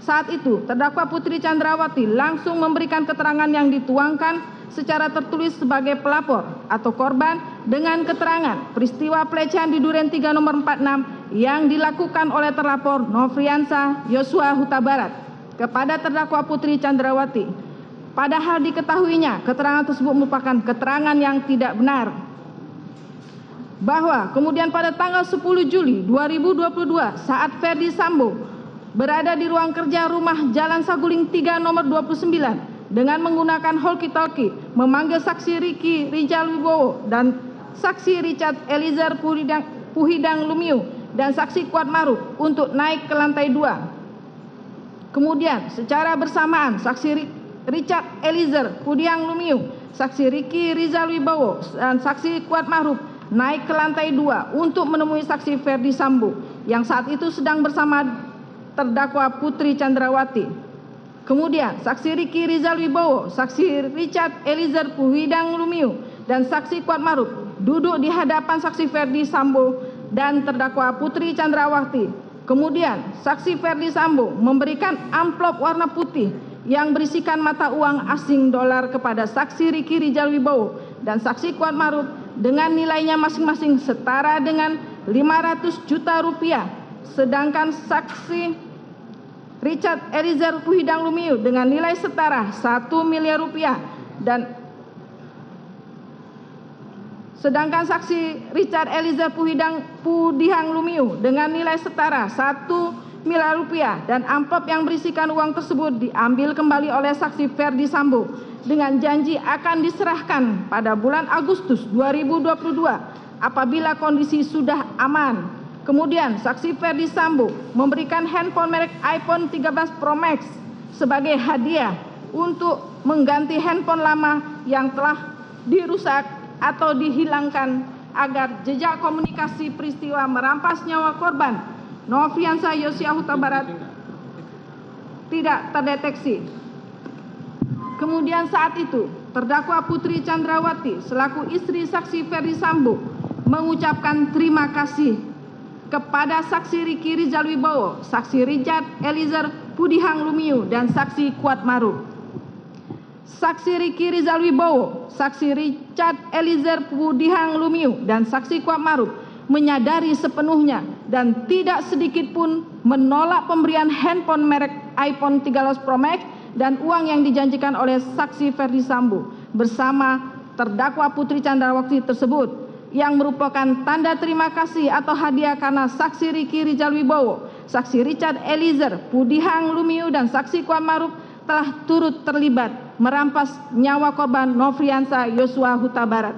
Saat itu, terdakwa Putri Chandrawati langsung memberikan keterangan yang dituangkan secara tertulis sebagai pelapor atau korban dengan keterangan peristiwa pelecehan di Duren 3 nomor 46 yang dilakukan oleh terlapor Nofriansah Yosua Huta Barat kepada terdakwa Putri Chandrawati. Padahal diketahuinya keterangan tersebut merupakan keterangan yang tidak benar. Bahwa kemudian pada tanggal 10 Juli 2022 saat Ferdi Sambo berada di ruang kerja rumah Jalan Saguling 3 nomor 29 dengan menggunakan walkie-talkie memanggil saksi Ricky Rijal Wibowo dan saksi Richard Eliezer Puhidang Lumiu dan saksi Kuat Maruf untuk naik ke lantai 2. Kemudian secara bersamaan saksi Richard Eliezer Puhidang Lumiu, saksi Ricky Rijal Wibowo dan saksi Kuat Maruf naik ke lantai 2 untuk menemui saksi Ferdi Sambo yang saat itu sedang bersama terdakwa Putri Chandrawati. Kemudian saksi Ricky Rijal Wibowo, saksi Richard Eliezer Puhidang Lumiu dan saksi Kuat Maruf duduk di hadapan saksi Ferdi Sambo dan terdakwa Putri Chandrawati. Kemudian saksi Ferdi Sambo memberikan amplop warna putih yang berisikan mata uang asing dolar kepada saksi Ricky Rijal Wibowo dan saksi Kuat Maruf dengan nilainya masing-masing setara dengan 500 juta rupiah. Sedangkan saksi Richard Eliezer Puhidang Lumiu dengan nilai setara 1 miliar rupiah dan sedangkan saksi Richard Eliezer Puhidang Lumiu dengan nilai setara 1 miliar rupiah dan amplop yang berisikan uang tersebut diambil kembali oleh saksi Ferdi Sambo dengan janji akan diserahkan pada bulan Agustus 2022 apabila kondisi sudah aman. Kemudian saksi Ferdi Sambo memberikan handphone merek iPhone 13 Pro Max sebagai hadiah untuk mengganti handphone lama yang telah dirusak atau dihilangkan agar jejak komunikasi peristiwa merampas nyawa korban Nofriansah Yosua Huta Barat tidak terdeteksi. Kemudian saat itu terdakwa Putri Chandrawati selaku istri saksi Ferdi Sambo mengucapkan terima kasih kepada saksi Ricky Rijal Wibowo, saksi Richard Eliezer Puhidang Lumiu dan saksi Kuat Maruf. Saksi Ricky Rijal Wibowo, saksi Richard Eliezer Puhidang Lumiu dan saksi Kuat Maruf menyadari sepenuhnya dan tidak sedikit pun menolak pemberian handphone merek iPhone 13 Pro Max dan uang yang dijanjikan oleh saksi Ferdi Sambo bersama terdakwa Putri Chandrawati tersebut, yang merupakan tanda terima kasih atau hadiah karena saksi Ricky Rijal Wibowo, saksi Richard Eliezer Puhidang Lumiu dan saksi Kuat Maruf telah turut terlibat merampas nyawa korban Nofriansah Yosua Huta Barat.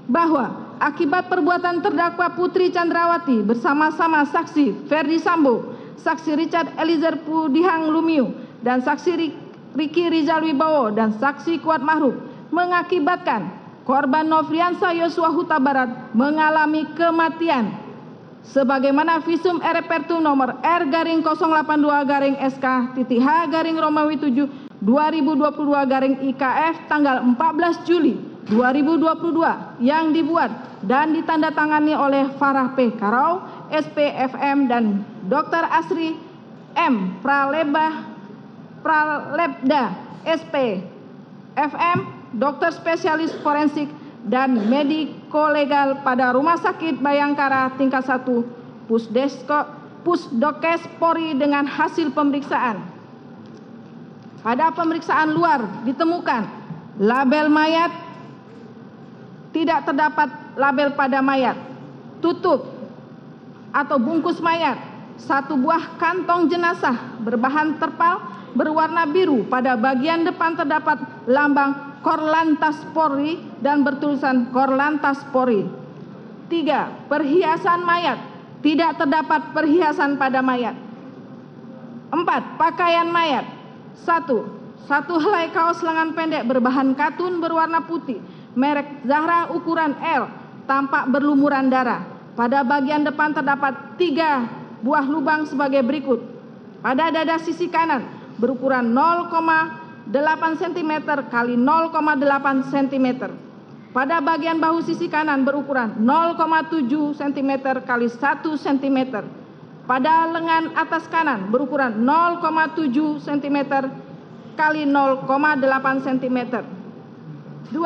Bahwa akibat perbuatan terdakwa Putri Chandrawati bersama-sama saksi Ferdi Sambo, saksi Richard Eliezer Puhidang Lumiu dan saksi Ricky Rijal Wibowo dan saksi Kuat Maruf mengakibatkan korban Nofriansah Yosua Huta Barat mengalami kematian sebagaimana visum et repertum nomor R-02/SK-H-Romawi 7 2022-IKF tanggal 14 Juli 2022 yang dibuat dan ditandatangani oleh Farah P. Karau, SPFM dan Dr. Asri M. Pralebda, SPFM, dokter spesialis forensik dan mediko-legal pada Rumah Sakit Bayangkara tingkat 1 Pusdokes Polri dengan hasil pemeriksaan. Pada pemeriksaan luar ditemukan label mayat, tidak terdapat label pada mayat, tutup atau bungkus mayat, satu buah kantong jenazah berbahan terpal berwarna biru, pada bagian depan terdapat lambang Korlantas Polri dan bertulisan Korlantas Polri. 3. Perhiasan mayat Tidak terdapat perhiasan pada mayat. 4. Pakaian mayat. 1. Satu helai kaos lengan pendek berbahan katun berwarna putih, merek Zahra ukuran L, tampak berlumuran darah. Pada bagian depan terdapat 3 buah lubang sebagai berikut. Pada dada sisi kanan berukuran 0,8 cm kali 0,8 cm. Pada bagian bahu sisi kanan berukuran 0,7 cm kali 1 cm. Pada lengan atas kanan berukuran 0,7 cm kali 0,8 cm. 2.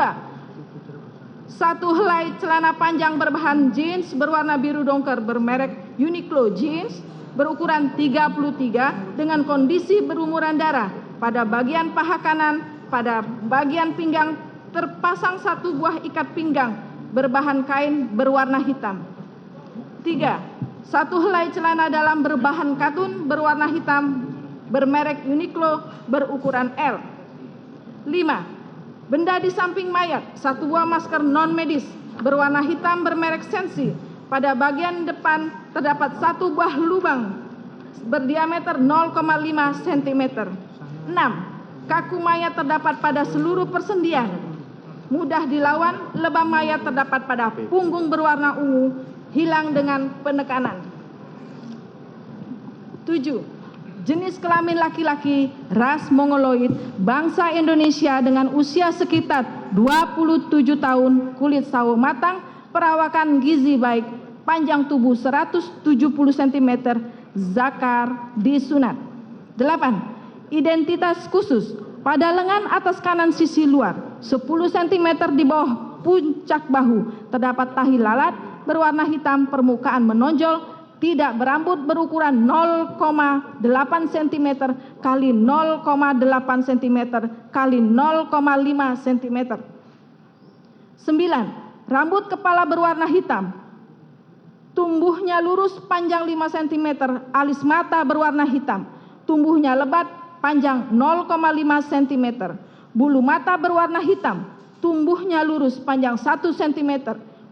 Satu helai celana panjang berbahan jeans berwarna biru dongker bermerek Uniqlo Jeans berukuran 33 dengan kondisi berlumuran darah. Pada bagian paha kanan, pada bagian pinggang terpasang satu buah ikat pinggang berbahan kain berwarna hitam. 3. Satu helai celana dalam berbahan katun berwarna hitam bermerek Uniqlo berukuran L. 5. Benda di samping mayat, satu buah masker non medis berwarna hitam bermerek Sensi. Pada bagian depan terdapat satu buah lubang berdiameter 0,5 cm. 6. Kaku mayat terdapat pada seluruh persendian, mudah dilawan. Lebam mayat terdapat pada punggung berwarna ungu, hilang dengan penekanan. 7. Jenis kelamin laki-laki, ras Mongoloid, bangsa Indonesia dengan usia sekitar 27 tahun, kulit sawo matang, perawakan gizi baik, panjang tubuh 170 cm, zakar disunat. 8. Identitas khusus, pada lengan atas kanan sisi luar 10 cm di bawah puncak bahu terdapat tahi lalat berwarna hitam, permukaan menonjol, tidak berambut, berukuran 0,8 cm kali 0,8 cm kali 0,5 cm. 9. Rambut kepala berwarna hitam, tumbuhnya lurus, panjang 5 cm, alis mata berwarna hitam, tumbuhnya lebat, panjang 0,5 cm, bulu mata berwarna hitam, tumbuhnya lurus, panjang 1 cm,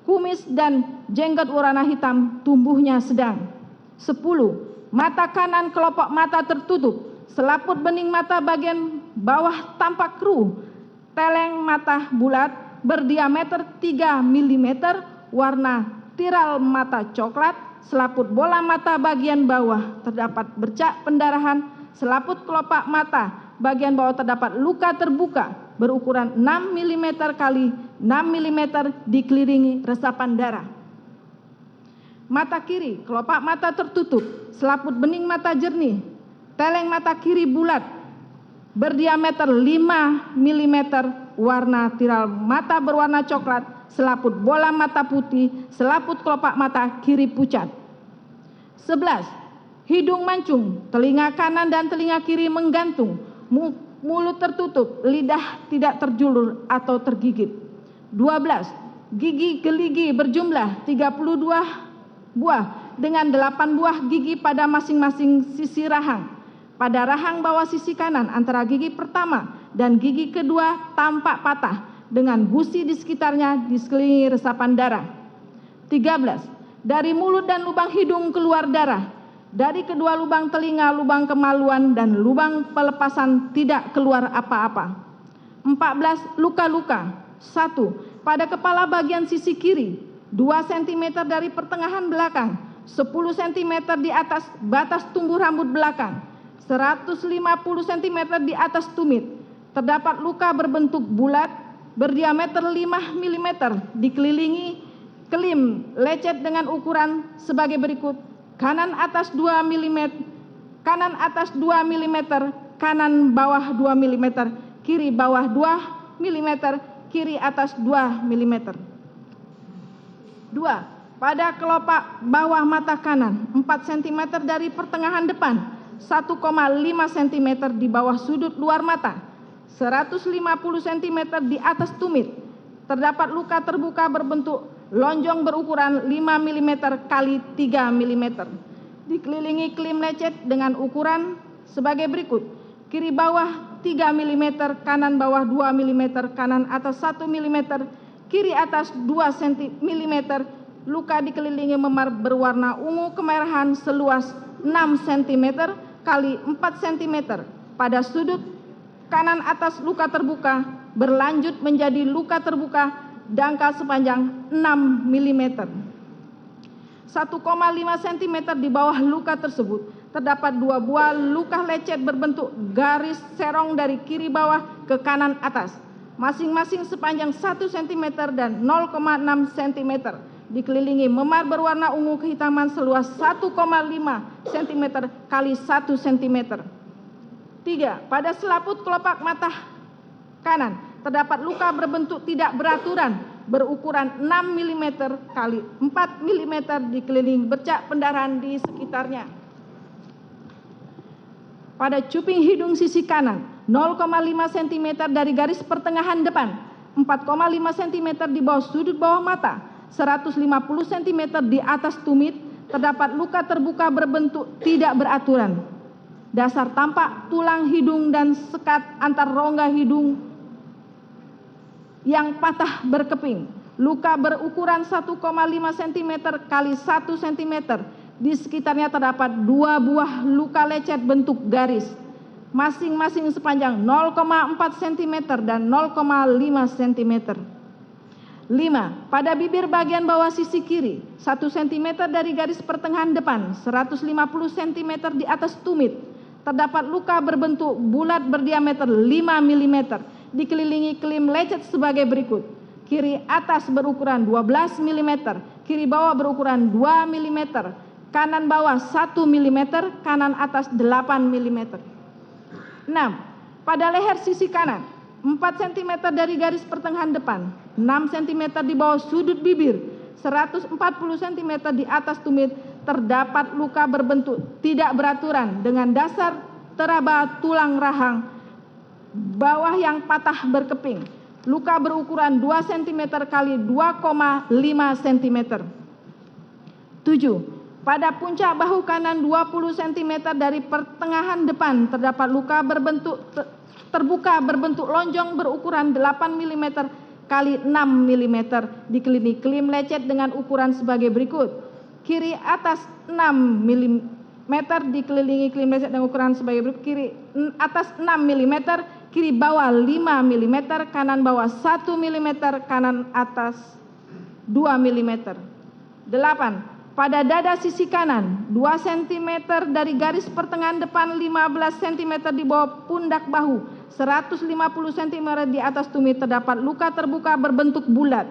kumis dan jenggot warna hitam, tumbuhnya sedang. 10. Mata kanan kelopak mata tertutup, selaput bening mata bagian bawah tampak keruh, teleng mata bulat berdiameter 3 mm, warna tiral mata coklat, selaput bola mata bagian bawah terdapat bercak pendarahan, selaput kelopak mata bagian bawah terdapat luka terbuka berukuran 6 mm kali 6 mm dikelilingi resapan darah. Mata kiri, kelopak mata tertutup, selaput bening mata jernih, teleng mata kiri bulat, berdiameter 5 mm, warna tiral mata berwarna coklat, selaput bola mata putih, selaput kelopak mata kiri pucat. 11. Hidung mancung, telinga kanan dan telinga kiri menggantung, mulut tertutup, lidah tidak terjulur atau tergigit. 12. Gigi geligi berjumlah 32 buah dengan 8 buah gigi pada masing-masing sisi rahang. Pada rahang bawah sisi kanan antara gigi pertama dan gigi kedua tampak patah dengan gusi di sekitarnya disekelilingi resapan darah. 13. Dari mulut dan lubang hidung keluar darah. Dari kedua lubang telinga, lubang kemaluan, dan lubang pelepasan tidak keluar apa-apa. 14. Luka-luka. 1. Pada kepala bagian sisi kiri, 2 cm dari pertengahan belakang, 10 cm di atas batas tumbuh rambut belakang, 150 cm di atas tumit. Terdapat luka berbentuk bulat, berdiameter 5 mm, dikelilingi kelim lecet dengan ukuran sebagai berikut: kanan atas 2 mm, kanan atas 2 mm, kanan bawah 2 mm, kiri bawah 2 mm, kiri atas 2 mm. 2. Pada kelopak bawah mata kanan 4 cm dari pertengahan depan, 1,5 cm di bawah sudut luar mata, 150 cm di atas tumit. Terdapat luka terbuka berbentuk lonjong berukuran 5 mm kali 3 mm. Dikelilingi kelim lecet dengan ukuran sebagai berikut: kiri bawah 3 mm, kanan bawah 2 mm, kanan atas 1 mm, kiri atas 2 mm, luka dikelilingi memar berwarna ungu kemerahan seluas 6 cm kali 4 cm. Pada sudut kanan atas luka terbuka berlanjut menjadi luka terbuka dangkal sepanjang 6 mm. 1,5 cm di bawah luka tersebut terdapat 2 buah luka lecet berbentuk garis serong dari kiri bawah ke kanan atas, masing-masing sepanjang 1 cm dan 0,6 cm, dikelilingi memar berwarna ungu kehitaman seluas 1,5 cm kali 1 cm. 3. Pada selaput kelopak mata kanan terdapat luka berbentuk tidak beraturan berukuran 6 mm kali 4 mm, dikelilingi bercak pendarahan di sekitarnya. Pada cuping hidung sisi kanan 0,5 cm dari garis pertengahan depan, 4,5 cm di bawah sudut bawah mata, 150 cm di atas tumit terdapat luka terbuka berbentuk tidak beraturan. Dasar tampak tulang hidung dan sekat antar rongga hidung yang patah berkeping. Luka berukuran 1,5 cm kali 1 cm. Di sekitarnya terdapat 2 buah luka lecet bentuk garis, masing-masing sepanjang 0,4 cm dan 0,5 cm. 5. Pada bibir bagian bawah sisi kiri, 1 cm dari garis pertengahan depan, 150 cm di atas tumit, terdapat luka berbentuk bulat berdiameter 5 mm, dikelilingi klim lecet sebagai berikut. Kiri atas berukuran 12 mm, kiri bawah berukuran 2 mm, kanan bawah 1 mm, kanan atas 8 mm. 6. Pada leher sisi kanan, 4 cm dari garis pertengahan depan, 6 cm di bawah sudut bibir, 140 cm di atas tumit, terdapat luka berbentuk tidak beraturan dengan dasar teraba tulang rahang bawah yang patah berkeping. Luka berukuran 2 cm kali 2,5 cm. 7. Pada puncak bahu kanan 20 cm dari pertengahan depan terdapat luka berbentuk terbuka berbentuk lonjong berukuran 8 mm kali 6 mm, dikelilingi klim lecet dengan ukuran sebagai berikut. Kiri atas 6 mm dikelilingi klim lecet dengan ukuran sebagai berikut. Kiri atas 6 mm, kiri bawah 5 mm, kanan bawah 1 mm, kanan atas 2 mm. 8. Pada dada sisi kanan, 2 cm dari garis pertengahan depan, 15 cm di bawah pundak bahu, 150 cm di atas tumit, terdapat luka terbuka berbentuk bulat,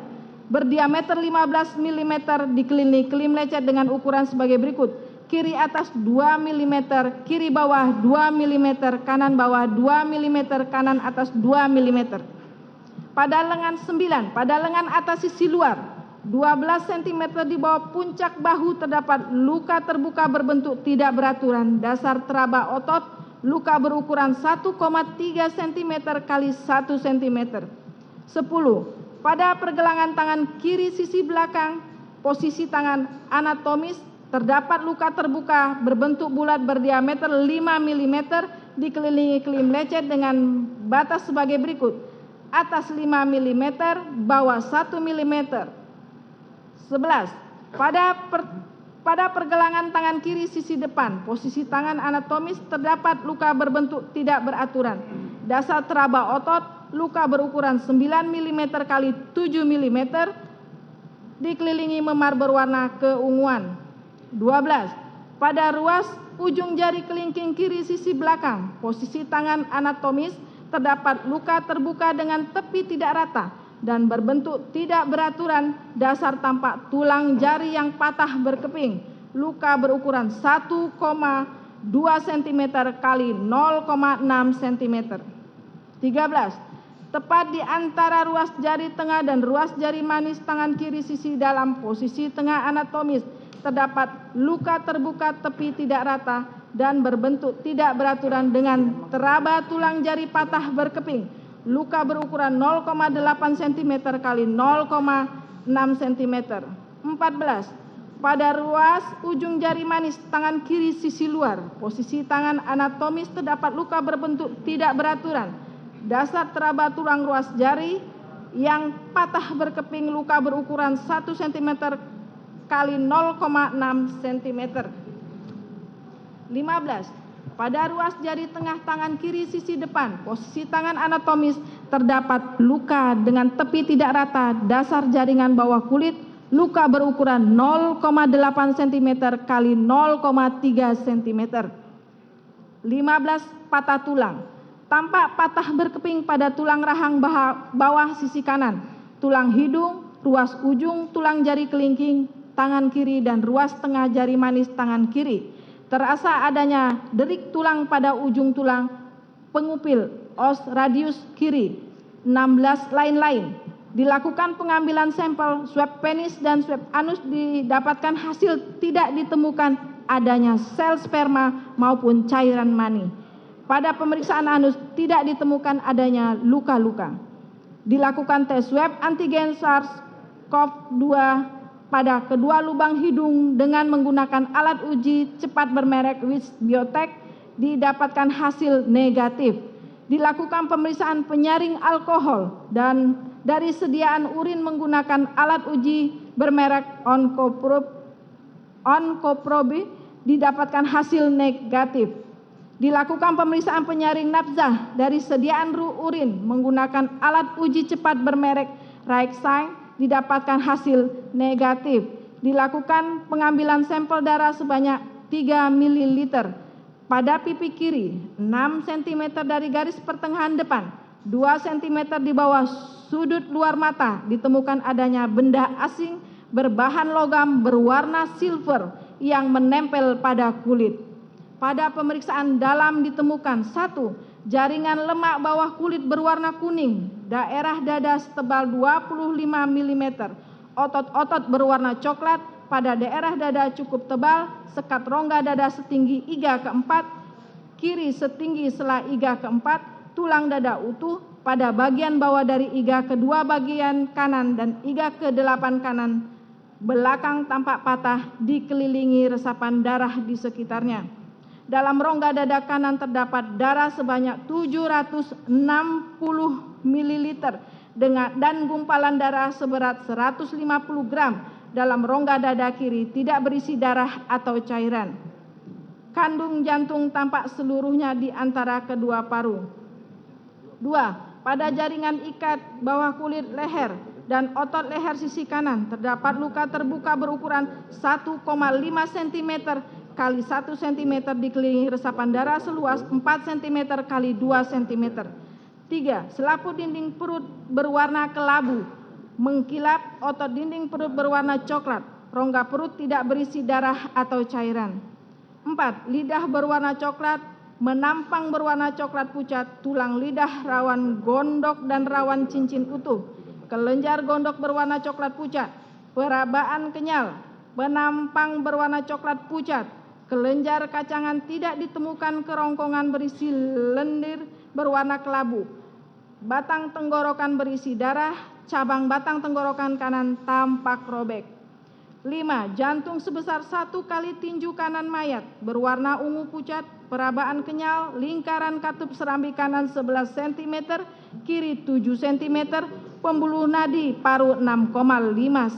berdiameter 15 mm, dikelilingi klim lecet dengan ukuran sebagai berikut. Kiri atas 2 mm, kiri bawah 2 mm, kanan bawah 2 mm, kanan atas 2 mm. Pada lengan 9, pada lengan atas sisi luar, 12 cm di bawah puncak bahu terdapat luka terbuka berbentuk tidak beraturan, dasar teraba otot, luka berukuran 1,3 cm kali 1 cm. 10. Pada pergelangan tangan kiri sisi belakang, posisi tangan anatomis, terdapat luka terbuka berbentuk bulat berdiameter 5 mm, dikelilingi klim lecet dengan batas sebagai berikut. Atas 5 mm, bawah 1 mm. 11. Pada pergelangan tangan kiri sisi depan, posisi tangan anatomis, terdapat luka berbentuk tidak beraturan. Dasar teraba otot, luka berukuran 9 mm kali 7 mm, dikelilingi memar berwarna keunguan. 12. Pada ruas ujung jari kelingking kiri sisi belakang, posisi tangan anatomis, terdapat luka terbuka dengan tepi tidak rata dan berbentuk tidak beraturan, dasar tampak tulang jari yang patah berkeping, luka berukuran 1,2 cm kali 0,6 cm. 13. Tepat di antara ruas jari tengah dan ruas jari manis tangan kiri sisi dalam posisi tengah anatomis, terdapat luka terbuka tepi tidak rata dan berbentuk tidak beraturan dengan teraba tulang jari patah berkeping, luka berukuran 0,8 cm kali 0,6 cm. 14. Pada ruas ujung jari manis tangan kiri sisi luar, posisi tangan anatomis, terdapat luka berbentuk tidak beraturan, dasar teraba tulang ruas jari yang patah berkeping, luka berukuran 1 cm kali 0,6 cm. 15. Pada ruas jari tengah tangan kiri sisi depan, posisi tangan anatomis, terdapat luka dengan tepi tidak rata dasar jaringan bawah kulit, luka berukuran 0,8 cm kali 0,3 cm. 15. Patah tulang. Tampak patah berkeping pada tulang rahang bawah sisi kanan, tulang hidung, ruas ujung tulang jari kelingking tangan kiri dan ruas tengah jari manis tangan kiri. Terasa adanya derik tulang pada ujung tulang pengupil os radius kiri. 16. Lain-lain. Dilakukan pengambilan sampel swab penis dan swab anus, didapatkan hasil tidak ditemukan adanya sel sperma maupun cairan mani. Pada pemeriksaan anus tidak ditemukan adanya luka-luka. Dilakukan tes swab antigen SARS-CoV-2 pada kedua lubang hidung dengan menggunakan alat uji cepat bermerek Wis Biotech, didapatkan hasil negatif. Dilakukan pemeriksaan penyaring alkohol dan dari sediaan urin menggunakan alat uji bermerek Oncoprobe, didapatkan hasil negatif. Dilakukan pemeriksaan penyaring nafzah dari sediaan urin menggunakan alat uji cepat bermerek Raixine, didapatkan hasil negatif. Dilakukan pengambilan sampel darah sebanyak 3 ml pada pipi kiri, 6 cm dari garis pertengahan depan, 2 cm di bawah sudut luar mata, ditemukan adanya benda asing berbahan logam berwarna silver yang menempel pada kulit. Pada pemeriksaan dalam ditemukan 1. Jaringan lemak bawah kulit berwarna kuning, daerah dada setebal 25 mm, otot-otot berwarna coklat pada daerah dada cukup tebal, sekat rongga dada setinggi iga keempat, kiri setinggi sela iga keempat, tulang dada utuh pada bagian bawah dari iga kedua bagian kanan dan iga ke-8 kanan, belakang tampak patah dikelilingi resapan darah di sekitarnya. Dalam rongga dada kanan terdapat darah sebanyak 760 ml dan gumpalan darah seberat 150 gram. Dalam rongga dada kiri tidak berisi darah atau cairan. Kandung jantung tampak seluruhnya di antara kedua paru. 2. Pada jaringan ikat bawah kulit leher dan otot leher sisi kanan terdapat luka terbuka berukuran 1,5 cm kali 1 cm dikelilingi resapan darah seluas 4 cm kali 2 cm. 3. Selaput dinding perut berwarna kelabu, mengkilap, otot dinding perut berwarna coklat, rongga perut tidak berisi darah atau cairan. 4. Lidah berwarna coklat, menampang berwarna coklat pucat, tulang lidah rawan gondok dan rawan cincin utuh, kelenjar gondok berwarna coklat pucat, perabaan kenyal, menampang berwarna coklat pucat, kelenjar kacangan tidak ditemukan kerongkongan berisi lendir berwarna kelabu, batang tenggorokan berisi darah, cabang batang tenggorokan kanan tampak robek. 5. Jantung sebesar 1 kali tinju kanan mayat berwarna ungu pucat, perabaan kenyal, lingkaran katup serambi kanan 11 cm, kiri 7 cm, pembuluh nadi paru 6,5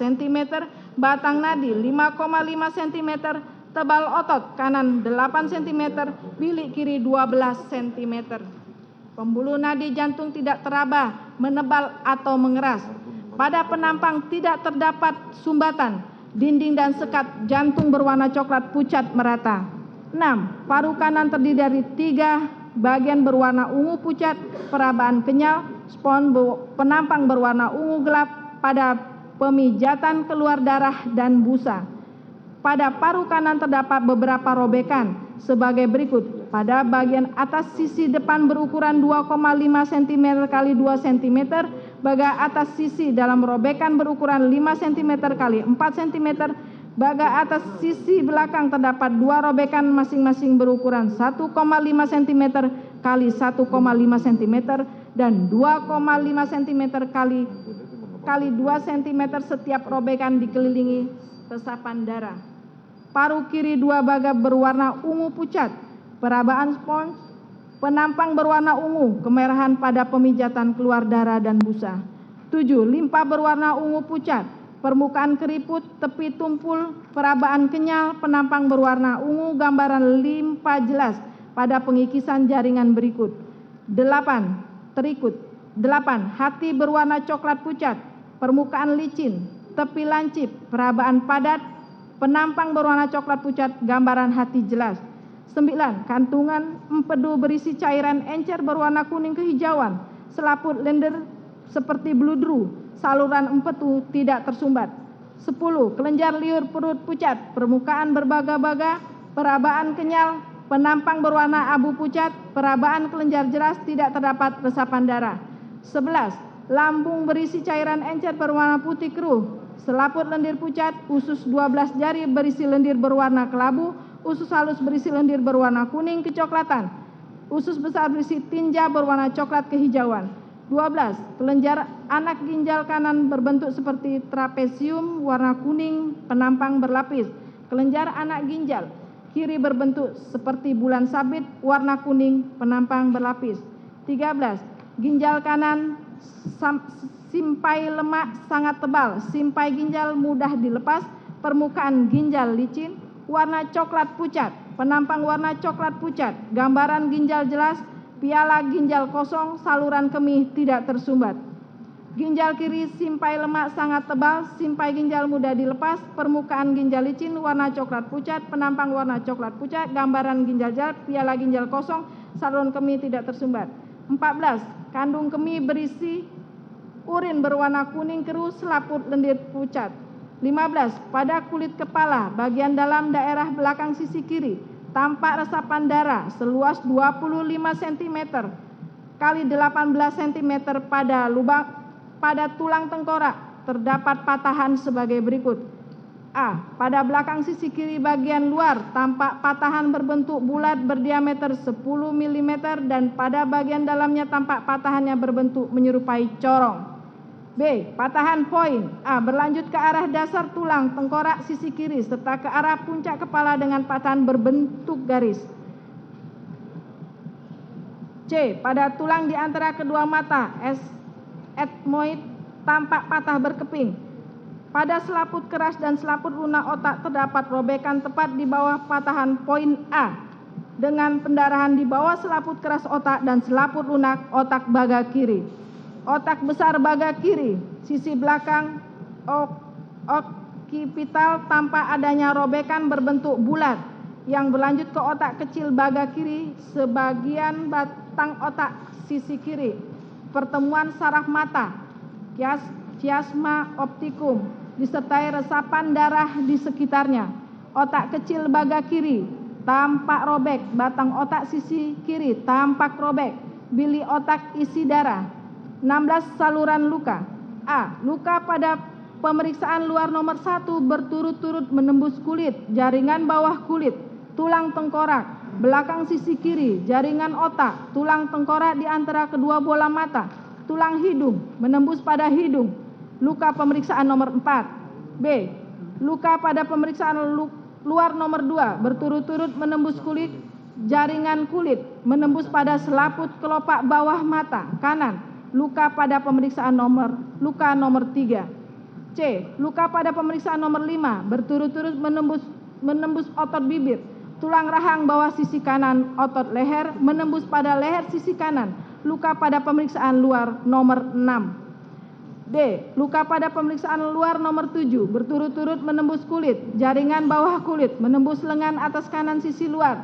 cm, batang nadi 5,5 cm, tebal otot kanan 8 cm, bilik kiri 12 cm. Pembuluh nadi jantung tidak teraba, menebal atau mengeras. Pada penampang tidak terdapat sumbatan, dinding dan sekat jantung berwarna coklat pucat merata. 6. Paru kanan terdiri dari 3 bagian berwarna ungu pucat, perabaan kenyal, spons penampang berwarna ungu gelap pada pemijatan keluar darah dan busa. Pada paru kanan terdapat beberapa robekan sebagai berikut. Pada bagian atas sisi depan berukuran 2,5 cm kali 2 cm, bagian atas sisi dalam robekan berukuran 5 cm kali 4 cm, bagian atas sisi belakang terdapat 2 robekan masing-masing berukuran 1,5 cm kali 1,5 cm dan 2,5 cm kali 2 cm, setiap robekan dikelilingi resapan darah. Paru kiri 2 bagian berwarna ungu pucat, perabaan spons, penampang berwarna ungu, kemerahan pada pemijatan keluar darah dan busa. 7. Limpa berwarna ungu pucat, permukaan keriput, tepi tumpul, perabaan kenyal, penampang berwarna ungu, gambaran limpa jelas pada pengikisan jaringan berikut. 8. Terikut. 8. Hati berwarna coklat pucat, permukaan licin, tepi lancip, perabaan padat, penampang berwarna coklat pucat, gambaran hati jelas. 9. Kantungan empedu berisi cairan encer berwarna kuning kehijauan, selaput lender seperti bludru, saluran empedu tidak tersumbat. 10. Kelenjar liur perut pucat, permukaan berbaga-baga, perabaan kenyal, penampang berwarna abu pucat, perabaan kelenjar jelas, tidak terdapat resapan darah. 11. Lambung berisi cairan encer berwarna putih keruh, selaput lendir pucat, usus 12 jari berisi lendir berwarna kelabu, usus halus berisi lendir berwarna kuning kecoklatan, usus besar berisi tinja berwarna coklat kehijauan. 12. Kelenjar anak ginjal kanan berbentuk seperti trapesium, warna kuning, penampang berlapis. Kelenjar anak ginjal kiri berbentuk seperti bulan sabit, warna kuning, penampang berlapis. 13. Ginjal kanan simpai lemak sangat tebal, simpai ginjal mudah dilepas, permukaan ginjal licin, warna coklat pucat, penampang warna coklat pucat, gambaran ginjal jelas, piala ginjal kosong, saluran kemih tidak tersumbat. Ginjal kiri simpai lemak sangat tebal, simpai ginjal mudah dilepas, permukaan ginjal licin, warna coklat pucat, penampang warna coklat pucat, gambaran ginjal jelas, piala ginjal kosong, saluran kemih tidak tersumbat. 14. Kandung kemih berisi urin berwarna kuning keruh, selaput lendir pucat. 15. Pada kulit kepala, bagian dalam daerah belakang sisi kiri, tampak resapan darah seluas 25 cm kali 18 cm pada tulang tengkorak. Terdapat patahan sebagai berikut. A. Pada belakang sisi kiri bagian luar tampak patahan berbentuk bulat berdiameter 10 mm dan pada bagian dalamnya tampak patahannya berbentuk menyerupai corong. B. Patahan poin. A. Berlanjut ke arah dasar tulang tengkorak sisi kiri serta ke arah puncak kepala dengan patahan berbentuk garis. C. Pada tulang di antara kedua mata etmoid tampak patah berkeping. Pada selaput keras dan selaput lunak otak terdapat robekan tepat di bawah patahan poin A dengan pendarahan di bawah selaput keras otak dan selaput lunak otak baga kiri. Otak besar baga kiri, sisi belakang occipital tampak adanya robekan berbentuk bulat yang berlanjut ke otak kecil baga kiri sebagian batang otak sisi kiri. Pertemuan saraf mata, chiasma optikum, disertai resapan darah di sekitarnya. Otak kecil baga kiri tampak robek, batang otak sisi kiri tampak robek, bili otak isi darah. 16. Saluran luka. A. Luka pada pemeriksaan luar nomor 1 berturut-turut menembus kulit, jaringan bawah kulit, tulang tengkorak, belakang sisi kiri, jaringan otak, tulang tengkorak di antara kedua bola mata, tulang hidung, menembus pada hidung. Luka pemeriksaan nomor 4. B. Luka pada pemeriksaan luar nomor 2 berturut-turut menembus kulit, jaringan kulit, menembus pada selaput kelopak bawah mata kanan. Luka pada pemeriksaan nomor 3. C. Luka pada pemeriksaan nomor 5 berturut-turut menembus otot bibir, tulang rahang bawah sisi kanan, otot leher, menembus pada leher sisi kanan. Luka pada pemeriksaan luar nomor 6. D. Luka pada pemeriksaan luar nomor 7 berturut-turut menembus kulit, jaringan bawah kulit, menembus lengan atas kanan sisi luar.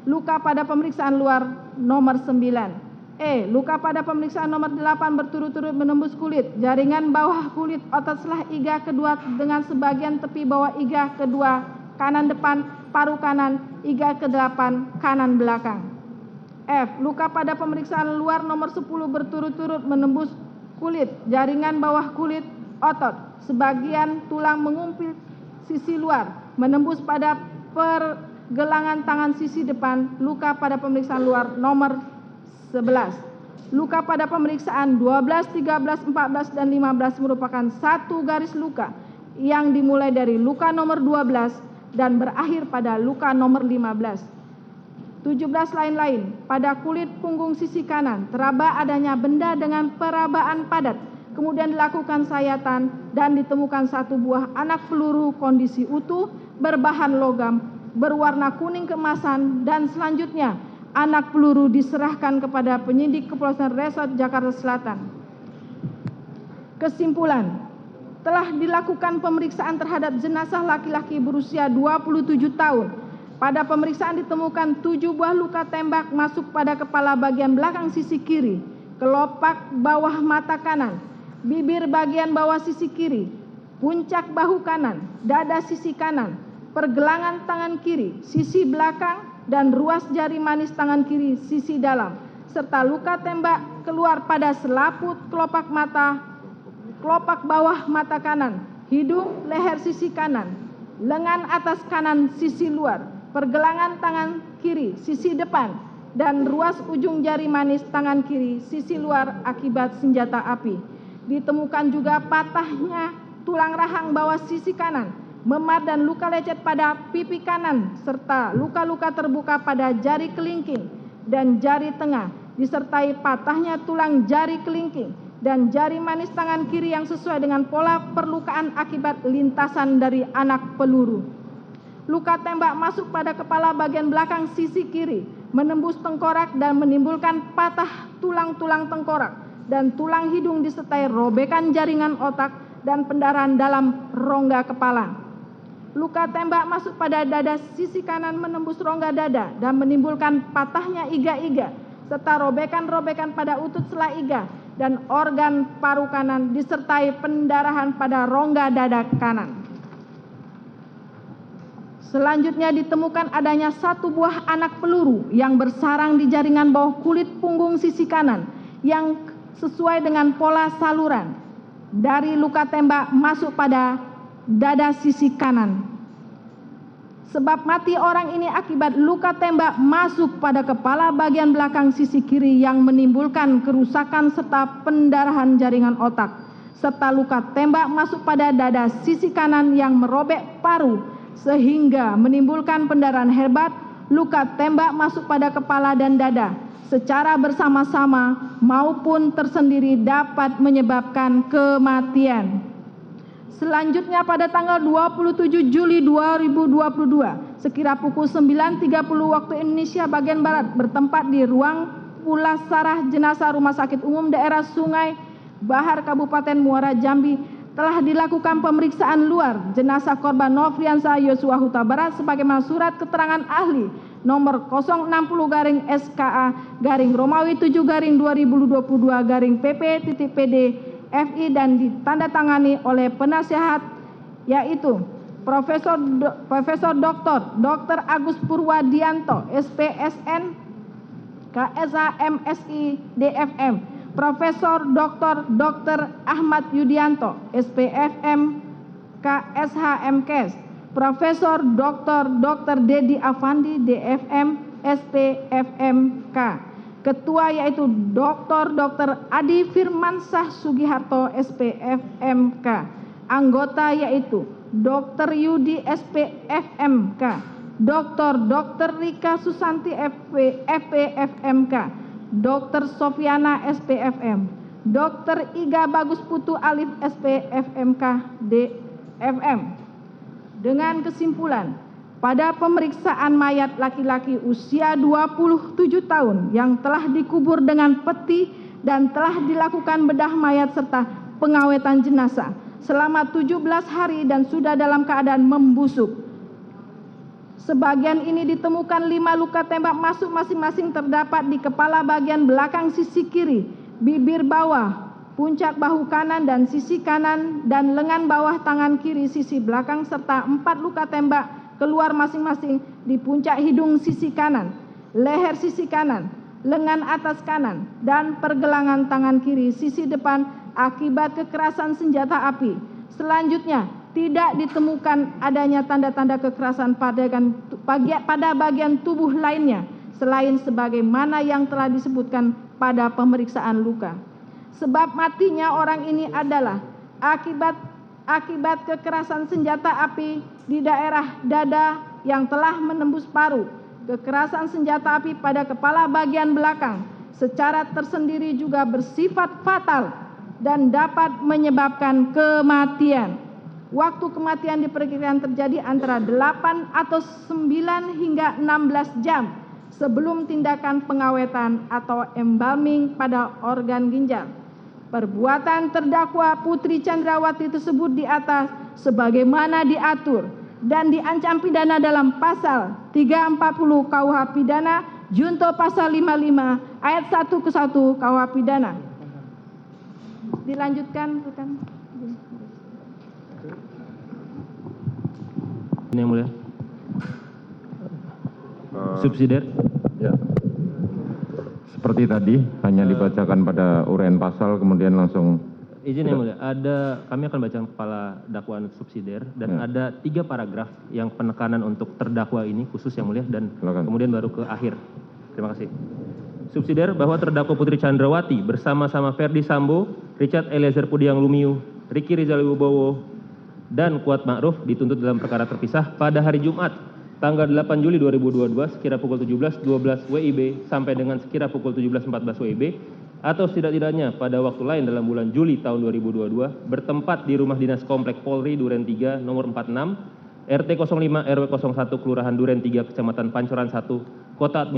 Luka pada pemeriksaan luar nomor 9. E. Luka pada pemeriksaan nomor 8 berturut-turut menembus kulit, jaringan bawah kulit, otot selah iga kedua dengan sebagian tepi bawah iga kedua kanan depan, paru kanan, iga ke-8 kanan belakang. F. Luka pada pemeriksaan luar nomor 10 berturut-turut menembus kulit, jaringan bawah kulit, otot, sebagian tulang mengumpil sisi luar, menembus pada pergelangan tangan sisi depan. Luka pada pemeriksaan luar nomor 11. Luka pada pemeriksaan 12, 13, 14, dan 15 merupakan satu garis luka yang dimulai dari luka nomor 12 dan berakhir pada luka nomor 15. 17 lain-lain. Pada kulit punggung sisi kanan teraba adanya benda dengan perabaan padat kemudian dilakukan sayatan dan ditemukan satu buah anak peluru kondisi utuh berbahan logam berwarna kuning keemasan, dan selanjutnya anak peluru diserahkan kepada penyidik Kepolisian Resort Jakarta Selatan. Kesimpulan, telah dilakukan pemeriksaan terhadap jenazah laki-laki berusia 27 tahun. Pada pemeriksaan ditemukan 7 buah luka tembak masuk pada kepala bagian belakang sisi kiri, kelopak bawah mata kanan, bibir bagian bawah sisi kiri, puncak bahu kanan, dada sisi kanan, pergelangan tangan kiri, sisi belakang, dan ruas jari manis tangan kiri sisi dalam, serta luka tembak keluar pada selaput kelopak mata, kelopak bawah mata kanan, hidung, leher sisi kanan, lengan atas kanan sisi luar, pergelangan tangan kiri sisi depan, dan ruas ujung jari manis tangan kiri sisi luar akibat senjata api. Ditemukan juga patahnya tulang rahang bawah sisi kanan, memar dan luka lecet pada pipi kanan, serta luka-luka terbuka pada jari kelingking dan jari tengah, disertai patahnya tulang jari kelingking dan jari manis tangan kiri yang sesuai dengan pola perlukaan akibat lintasan dari anak peluru. Luka tembak masuk pada kepala bagian belakang sisi kiri, menembus tengkorak dan menimbulkan patah tulang-tulang tengkorak dan tulang hidung disertai robekan jaringan otak dan pendarahan dalam rongga kepala. Luka tembak masuk pada dada sisi kanan menembus rongga dada dan menimbulkan patahnya iga-iga serta robekan-robekan pada utut sela iga dan organ paru kanan disertai pendarahan pada rongga dada kanan. Selanjutnya ditemukan adanya satu buah anak peluru yang bersarang di jaringan bawah kulit punggung sisi kanan yang sesuai dengan pola saluran dari luka tembak masuk pada dada sisi kanan. Sebab mati orang ini akibat luka tembak masuk pada kepala bagian belakang sisi kiri yang menimbulkan kerusakan serta pendarahan jaringan otak, serta luka tembak masuk pada dada sisi kanan yang merobek paru sehingga menimbulkan pendarahan hebat. Luka tembak masuk pada kepala dan dada secara bersama-sama maupun tersendiri dapat menyebabkan kematian. Selanjutnya pada tanggal 27 Juli 2022 sekira pukul 9.30 waktu Indonesia bagian Barat bertempat di ruang pulasarah jenazah Rumah Sakit Umum Daerah Sungai Bahar Kabupaten Muara Jambi telah dilakukan pemeriksaan luar jenazah korban Nofriansah Yosua Huta Barat sebagaimana surat keterangan ahli nomor 060-SKA-Romawi 7-2022-PP-PD FI dan ditandatangani oleh penasihat yaitu Profesor Dr. Agus Purwadianto SPSN KSA MSI DFM, Profesor Dr. Ahmad Yudianto SPFM KSH MKes, Profesor Dr. Dedi Afandi DFM SPFMK. Ketua yaitu Dr. Adi Firmansyah Sugiharto SPFMK. Anggota yaitu Dr. Yudi SPFMK, Dr. Rika Susanti FPFMK, Dr. Sofiana SPFM, Dr. Iga Bagus Putu Alif SPFMK DFM. Dengan kesimpulan, pada pemeriksaan mayat laki-laki usia 27 tahun yang telah dikubur dengan peti dan telah dilakukan bedah mayat serta pengawetan jenazah selama 17 hari dan sudah dalam keadaan membusuk. Sebagian ini ditemukan 5 luka tembak masuk masing-masing terdapat di kepala bagian belakang sisi kiri, bibir bawah, puncak bahu kanan dan sisi kanan, dan lengan bawah tangan kiri sisi belakang, serta 4 luka tembak keluar masing-masing di puncak hidung sisi kanan, leher sisi kanan, lengan atas kanan, dan pergelangan tangan kiri sisi depan akibat kekerasan senjata api. Selanjutnya, tidak ditemukan adanya tanda-tanda kekerasan pada bagian tubuh lainnya selain sebagaimana yang telah disebutkan pada pemeriksaan luka. Sebab matinya orang ini adalah akibat kekerasan senjata api di daerah dada yang telah menembus paru, kekerasan senjata api pada kepala bagian belakang secara tersendiri juga bersifat fatal dan dapat menyebabkan kematian. Waktu kematian diperkirakan terjadi antara 8 atau 9 hingga 16 jam sebelum tindakan pengawetan atau embalming pada organ ginjal. Perbuatan terdakwa Putri Chandrawati tersebut di atas sebagaimana diatur dan diancam pidana dalam pasal 340 KUH pidana junto pasal 55 ayat 1 ke 1 KUH pidana. Dilanjutkan, rekan. Ini yang mulia. Subsidiar. Ya. Seperti tadi, hanya dibacakan pada uraian pasal, kemudian langsung. Izin yang mulia, kami akan bacakan kepala dakwaan subsidiar dan ada 3 paragraf yang penekanan untuk terdakwa ini khusus yang mulia dan Silakan. kemudian baru ke akhir. Terima kasih. Subsidiar bahwa terdakwa Putri Chandrawati bersama-sama Ferdi Sambo, Richard Eliezer Pudiang Lumiu, Ricky Rizal Wibowo, dan Kuat Ma'ruf dituntut dalam perkara terpisah pada hari Jumat tanggal 8 Juli 2022 sekira pukul 17.12 WIB sampai dengan sekira pukul 17.14 WIB atau setidak-tidaknya pada waktu lain dalam bulan Juli tahun 2022 bertempat di rumah dinas Komplek Polri Duren 3 nomor 46 RT 05 RW 01 Kelurahan Duren 3 Kecamatan Pancoran 1 Kota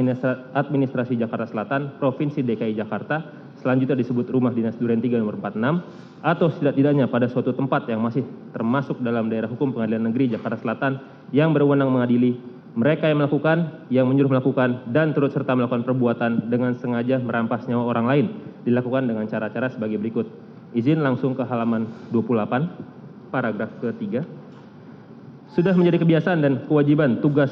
Administrasi Jakarta Selatan Provinsi DKI Jakarta, selanjutnya disebut rumah dinas Duren 3 nomor 46 atau setidak-tidaknya pada suatu tempat yang masih termasuk dalam daerah hukum Pengadilan Negeri Jakarta Selatan yang berwenang mengadili mereka yang melakukan, yang menyuruh melakukan, dan turut serta melakukan perbuatan dengan sengaja merampas nyawa orang lain dilakukan dengan cara-cara sebagai berikut. Izin langsung ke halaman 28, paragraf ketiga. Sudah menjadi kebiasaan dan kewajiban tugas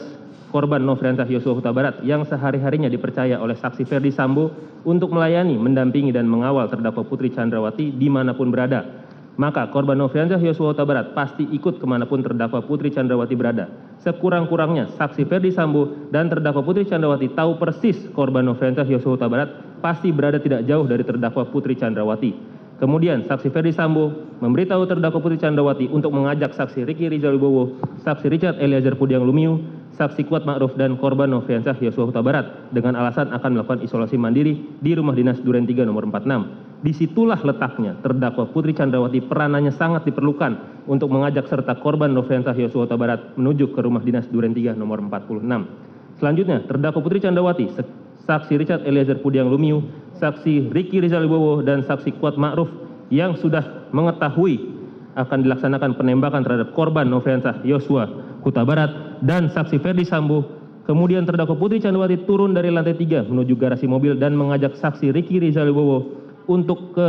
korban Nofriansah Yosua Huta Barat yang sehari-harinya dipercaya oleh saksi Ferdi Sambo untuk melayani, mendampingi, dan mengawal terdakwa Putri Chandrawati dimanapun berada. Maka korban Nofriansah Yosua Huta Barat pasti ikut kemanapun terdakwa Putri Chandrawati berada. Sekurang-kurangnya saksi Ferdi Sambo dan terdakwa Putri Chandrawati tahu persis korban Nofriansah Yosua Huta Barat pasti berada tidak jauh dari terdakwa Putri Chandrawati. Kemudian saksi Ferdi Sambo memberitahu terdakwa Putri Chandrawati untuk mengajak saksi Ricky Rizal Wibowo, saksi Richard Eliezer Pudiang Lumiu, saksi Kuat Ma'ruf, dan korban Nofriansah Yosua Huta Barat dengan alasan akan melakukan isolasi mandiri di rumah dinas Duren 3 nomor 46. Disitulah letaknya terdakwa Putri Chandrawati peranannya sangat diperlukan untuk mengajak serta korban Nofriansah Yosua Huta Barat menuju ke rumah dinas Duren 3 nomor 46. Selanjutnya terdakwa Putri Chandrawati, saksi Richard Eliezer Pudiang Lumiu, saksi Ricky Rizal Wibowo, dan saksi Kuat Ma'ruf yang sudah mengetahui akan dilaksanakan penembakan terhadap korban Nofriansah Yosua Huta Barat dan saksi Ferdi Sambo. Kemudian terdakwa Putri Chandrawati turun dari lantai 3 menuju garasi mobil dan mengajak saksi Ricky Rizal Wibowo untuk ke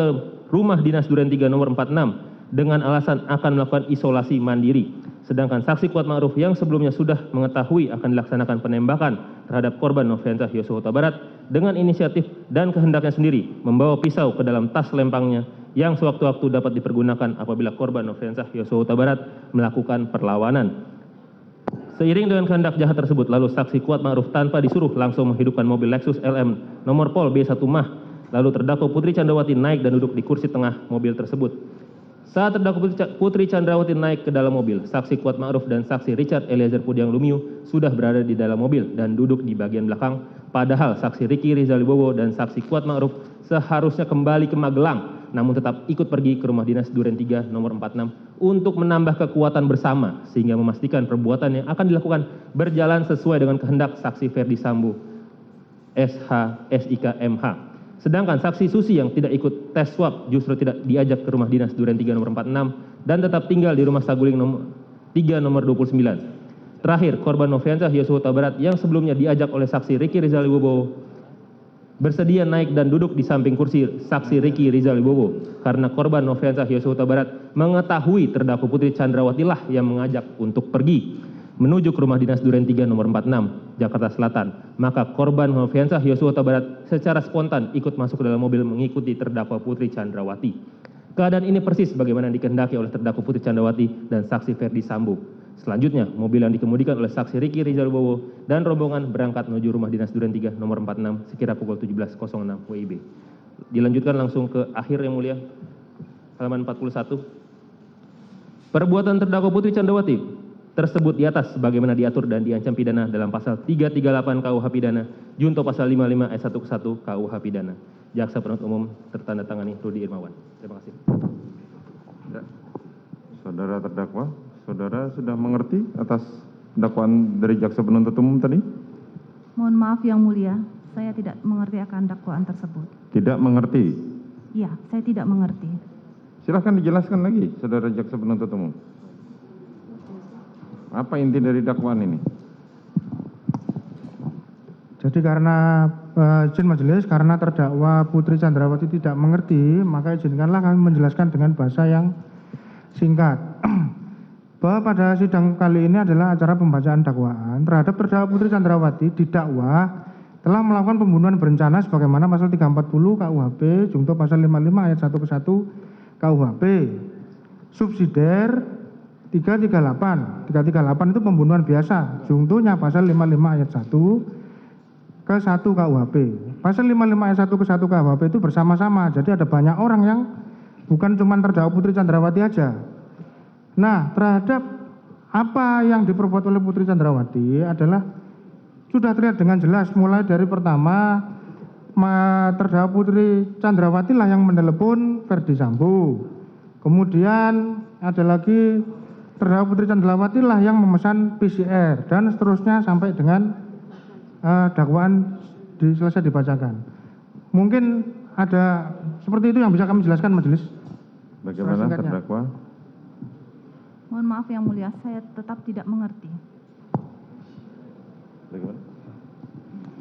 rumah dinas Duren 3 nomor 46 dengan alasan akan melakukan isolasi mandiri. Sedangkan saksi Kuat Ma'ruf yang sebelumnya sudah mengetahui akan dilaksanakan penembakan terhadap korban Nofriansah Yosua Huta Barat dengan inisiatif dan kehendaknya sendiri membawa pisau ke dalam tas lempangnya yang sewaktu-waktu dapat dipergunakan apabila korban Nofriansah Yosua Huta Barat melakukan perlawanan. Seiring dengan kehendak jahat tersebut, lalu saksi Kuat Ma'ruf tanpa disuruh langsung menghidupkan mobil Lexus LM nomor Pol B1 Mah. Lalu terdakwa Putri Chandrawati naik dan duduk di kursi tengah mobil tersebut. Saat terdakwa Putri Chandrawati naik ke dalam mobil, saksi Kuat Ma'ruf dan saksi Richard Eliezer Pudiang Lumiu sudah berada di dalam mobil dan duduk di bagian belakang. Padahal saksi Ricky Rizal Wibowo dan saksi Kuat Ma'ruf seharusnya kembali ke Magelang, namun tetap ikut pergi ke rumah dinas Duren 3 nomor 46 untuk menambah kekuatan bersama sehingga memastikan perbuatan yang akan dilakukan berjalan sesuai dengan kehendak saksi Ferdi Sambo, SH, SIK, MH. Sedangkan saksi Susi yang tidak ikut tes swab justru tidak diajak ke rumah dinas Duren 3 nomor 46 dan tetap tinggal di rumah Saguling nomor 3 nomor 29. Terakhir, korban Nofriansah Yosua Huta Barat yang sebelumnya diajak oleh saksi Ricky Rizal Wibowo bersedia naik dan duduk di samping kursi saksi Ricky Rizal Wibowo karena korban Nofriansah Yosua Huta Barat mengetahui terdakwa Putri Chandrawati lah yang mengajak untuk pergi menuju ke rumah dinas Duren 3 nomor 46 Jakarta Selatan. Maka korban Nofriansah Yosua Huta Barat secara spontan ikut masuk ke dalam mobil mengikuti terdakwa Putri Chandrawati. Keadaan ini persis bagaimana dikehendaki oleh terdakwa Putri Chandrawati dan saksi Ferdi Sambo. Selanjutnya, mobil yang dikemudikan oleh saksi Ricky Rizal Wibowo dan rombongan berangkat menuju rumah dinas Duren 3 nomor 46 sekira pukul 17.06 WIB. Dilanjutkan langsung ke akhir yang mulia, halaman 41. Perbuatan terdakwa Putri Chandrawati tersebut di atas sebagaimana diatur dan diancam pidana dalam pasal 338 KUH pidana junto pasal 55 ayat 1 ke 1 KUH pidana. Jaksa penuntut umum tertanda tangani Rudi Irmawan. Terima kasih. Ya. Saudara terdakwa, saudara sudah mengerti atas dakwaan dari jaksa penuntut umum tadi? Mohon maaf Yang Mulia, saya tidak mengerti akan dakwaan tersebut. Tidak mengerti. Iya, saya tidak mengerti. Silahkan dijelaskan lagi, saudara jaksa penuntut umum. Apa inti dari dakwaan ini? Jadi karena izin majelis, karena terdakwa Putri Chandrawati tidak mengerti, maka izinkanlah kami menjelaskan dengan bahasa yang singkat. Bahwa pada sidang kali ini adalah acara pembacaan dakwaan terhadap terdakwa Putri Chandrawati didakwa telah melakukan pembunuhan berencana sebagaimana pasal 340 KUHP junto pasal 55 ayat 1 ke 1 KUHP. Subsidiar 338. 338 itu pembunuhan biasa, juntonya pasal 55 ayat 1 ke 1 KUHP. Pasal 55 ayat 1 ke 1 KUHP itu bersama-sama. Jadi ada banyak orang yang bukan cuma terdakwa Putri Chandrawati aja. Nah, terhadap apa yang diperbuat oleh Putri Chandrawati adalah sudah terlihat dengan jelas mulai dari pertama terdakwa Putri Chandrawati lah yang menelepon Ferdi Sambo. Kemudian ada lagi terdakwa Putri Chandrawati lah yang memesan PCR dan seterusnya sampai dengan dakwaan selesai dibacakan. Mungkin ada seperti itu yang bisa kami jelaskan majelis. Bagaimana terdakwa? Mohon maaf Yang Mulia, saya tetap tidak mengerti. Bagaimana?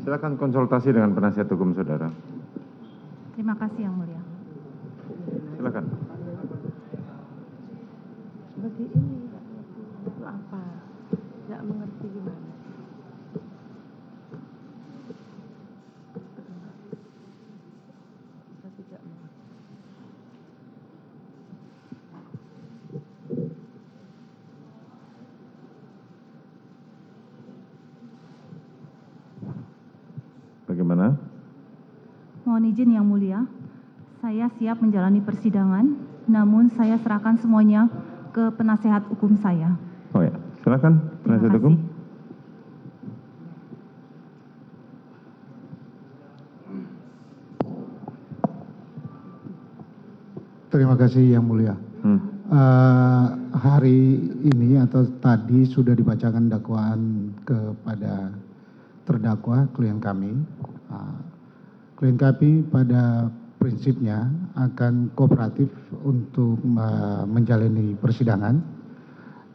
Silakan konsultasi dengan penasihat hukum saudara. Terima kasih Yang Mulia. Silakan. Seperti ini, itu apa? Tidak mengerti gimana? Saya tidak mengerti. Bagaimana? Mohon izin Yang Mulia, saya siap menjalani persidangan, namun saya serahkan semuanya ke penasehat hukum saya. Oh ya, silakan penasihat hukum. Terima kasih Yang Mulia. Hari ini atau tadi sudah dibacakan dakwaan kepada terdakwa klien kami. Klien kami pada prinsipnya akan kooperatif untuk menjalani persidangan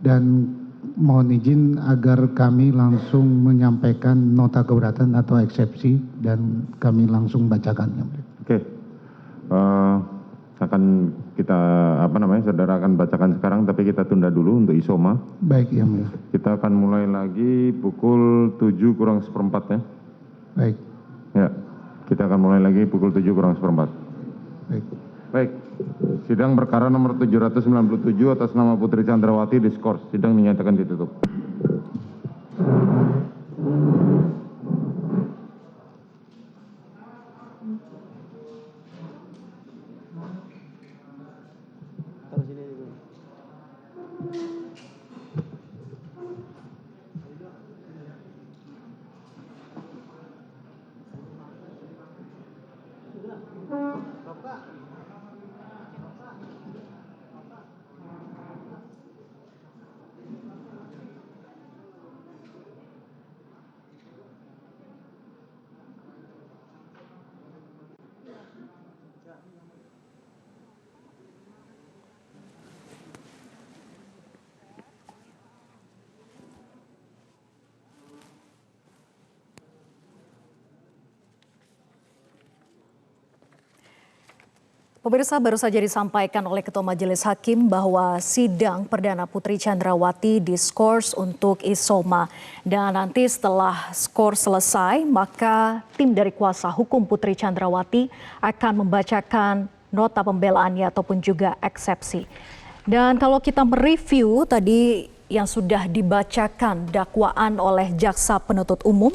dan mohon izin agar kami langsung menyampaikan nota keberatan atau eksepsi dan kami langsung bacakannya. Oke. Akan kita saudara akan bacakan sekarang tapi kita tunda dulu untuk isoma. Baik Yang Mulia. Kita akan mulai lagi pukul 7:04 ya. Baik. Ya. Kita akan mulai lagi pukul 7:04. Baik. Baik. Sidang perkara nomor 797 atas nama Putri Chandrawati diskors. Sidang dinyatakan ditutup. Pemirsa, baru saja disampaikan oleh Ketua Majelis Hakim bahwa sidang perdana Putri Chandrawati diskors untuk isoma. Dan nanti setelah skor selesai, maka tim dari kuasa hukum Putri Chandrawati akan membacakan nota pembelaannya ataupun juga eksepsi. Dan kalau kita mereview tadi yang sudah dibacakan dakwaan oleh jaksa penuntut umum,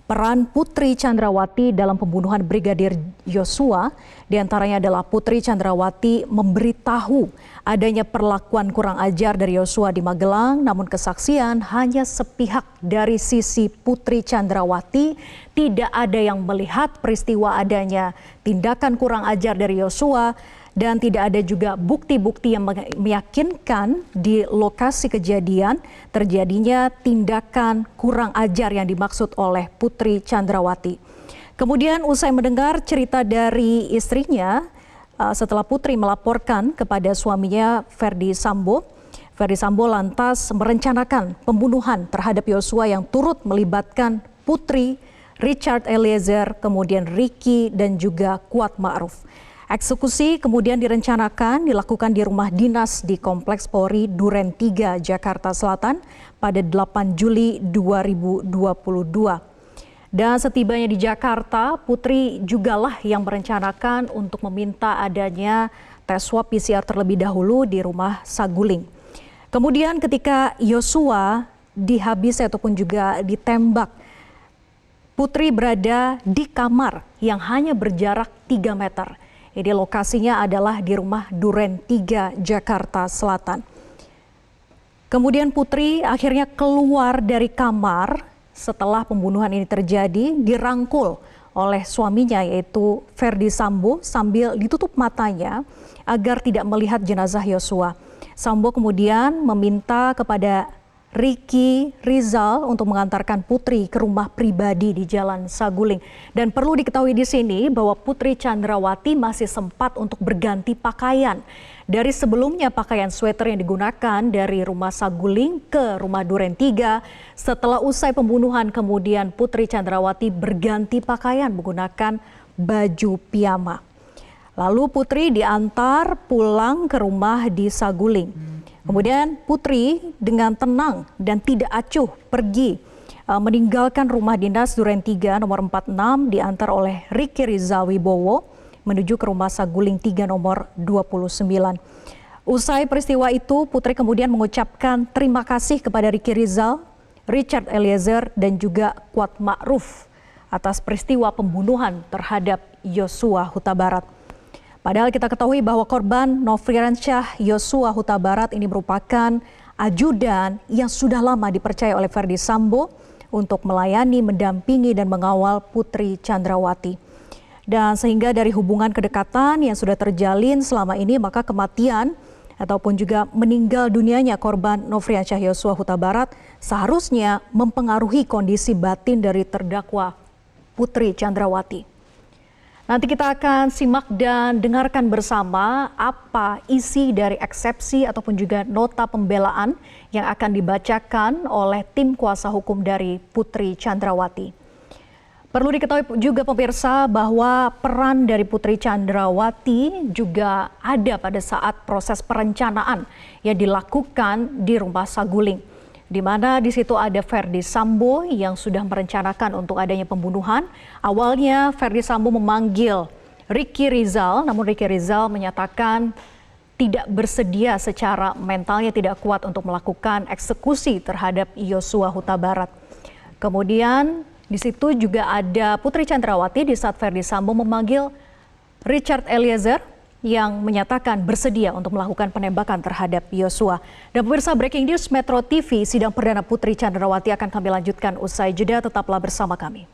peran Putri Chandrawati dalam pembunuhan Brigadir Yosua. Di antaranya adalah Putri Chandrawati memberitahu adanya perlakuan kurang ajar dari Yosua di Magelang, namun kesaksian hanya sepihak dari sisi Putri Chandrawati. Tidak ada yang melihat peristiwa adanya tindakan kurang ajar dari Yosua dan tidak ada juga bukti-bukti yang meyakinkan di lokasi kejadian terjadinya tindakan kurang ajar yang dimaksud oleh Putri Chandrawati. Kemudian usai mendengar cerita dari istrinya setelah Putri melaporkan kepada suaminya Ferdi Sambo lantas merencanakan pembunuhan terhadap Yosua yang turut melibatkan Putri, Richard Eliezer, kemudian Ricky dan juga Kuat Ma'ruf. Eksekusi kemudian direncanakan dilakukan di rumah dinas di Kompleks Polri Duren 3, Jakarta Selatan pada 8 Juli 2022. Dan setibanya di Jakarta, Putri jugalah yang merencanakan untuk meminta adanya tes swab PCR terlebih dahulu di rumah Saguling. Kemudian ketika Yosua dihabisi ataupun juga ditembak, Putri berada di kamar yang hanya berjarak 3 meter. Ini lokasinya adalah di rumah Duren 3, Jakarta Selatan. Kemudian Putri akhirnya keluar dari kamar setelah pembunuhan ini terjadi, dirangkul oleh suaminya yaitu Ferdi Sambo sambil ditutup matanya agar tidak melihat jenazah Yosua. Sambo kemudian meminta kepada Ricky Rizal untuk mengantarkan Putri ke rumah pribadi di Jalan Saguling. Dan perlu diketahui di sini bahwa Putri Chandrawati masih sempat untuk berganti pakaian. Dari sebelumnya pakaian sweater yang digunakan dari rumah Saguling ke rumah Duren 3. Setelah usai pembunuhan kemudian Putri Chandrawati berganti pakaian menggunakan baju piyama. Lalu Putri diantar pulang ke rumah di Saguling. Kemudian Putri dengan tenang dan tidak acuh pergi meninggalkan rumah dinas Duren 3 nomor 46 diantar oleh Ricky Rizal Wibowo menuju ke rumah Saguling 3 nomor 29. Usai peristiwa itu Putri kemudian mengucapkan terima kasih kepada Ricky Rizal, Richard Eliezer dan juga Kuat Ma'ruf atas peristiwa pembunuhan terhadap Yosua Huta Barat. Padahal kita ketahui bahwa korban Nofriansyah Yosua Huta Barat ini merupakan ajudan yang sudah lama dipercaya oleh Ferdi Sambo untuk melayani, mendampingi dan mengawal Putri Chandrawati. Dan sehingga dari hubungan kedekatan yang sudah terjalin selama ini maka kematian ataupun juga meninggal dunianya korban Nofriansyah Yosua Huta Barat seharusnya mempengaruhi kondisi batin dari terdakwa Putri Chandrawati. Nanti kita akan simak dan dengarkan bersama apa isi dari eksepsi ataupun juga nota pembelaan yang akan dibacakan oleh tim kuasa hukum dari Putri Chandrawati. Perlu diketahui juga pemirsa bahwa peran dari Putri Chandrawati juga ada pada saat proses perencanaan yang dilakukan di rumah Saguling, di mana di situ ada Ferdi Sambo yang sudah merencanakan untuk adanya pembunuhan. Awalnya Ferdi Sambo memanggil Ricky Rizal, namun Ricky Rizal menyatakan tidak bersedia secara mentalnya tidak kuat untuk melakukan eksekusi terhadap Yosua Huta Barat. Kemudian di situ juga ada Putri Chandrawati di saat Ferdi Sambo memanggil Richard Eliezer yang menyatakan bersedia untuk melakukan penembakan terhadap Yosua. Dan pemirsa, breaking news Metro TV, sidang perdana Putri Chandrawati akan kami lanjutkan usai jeda, tetaplah bersama kami.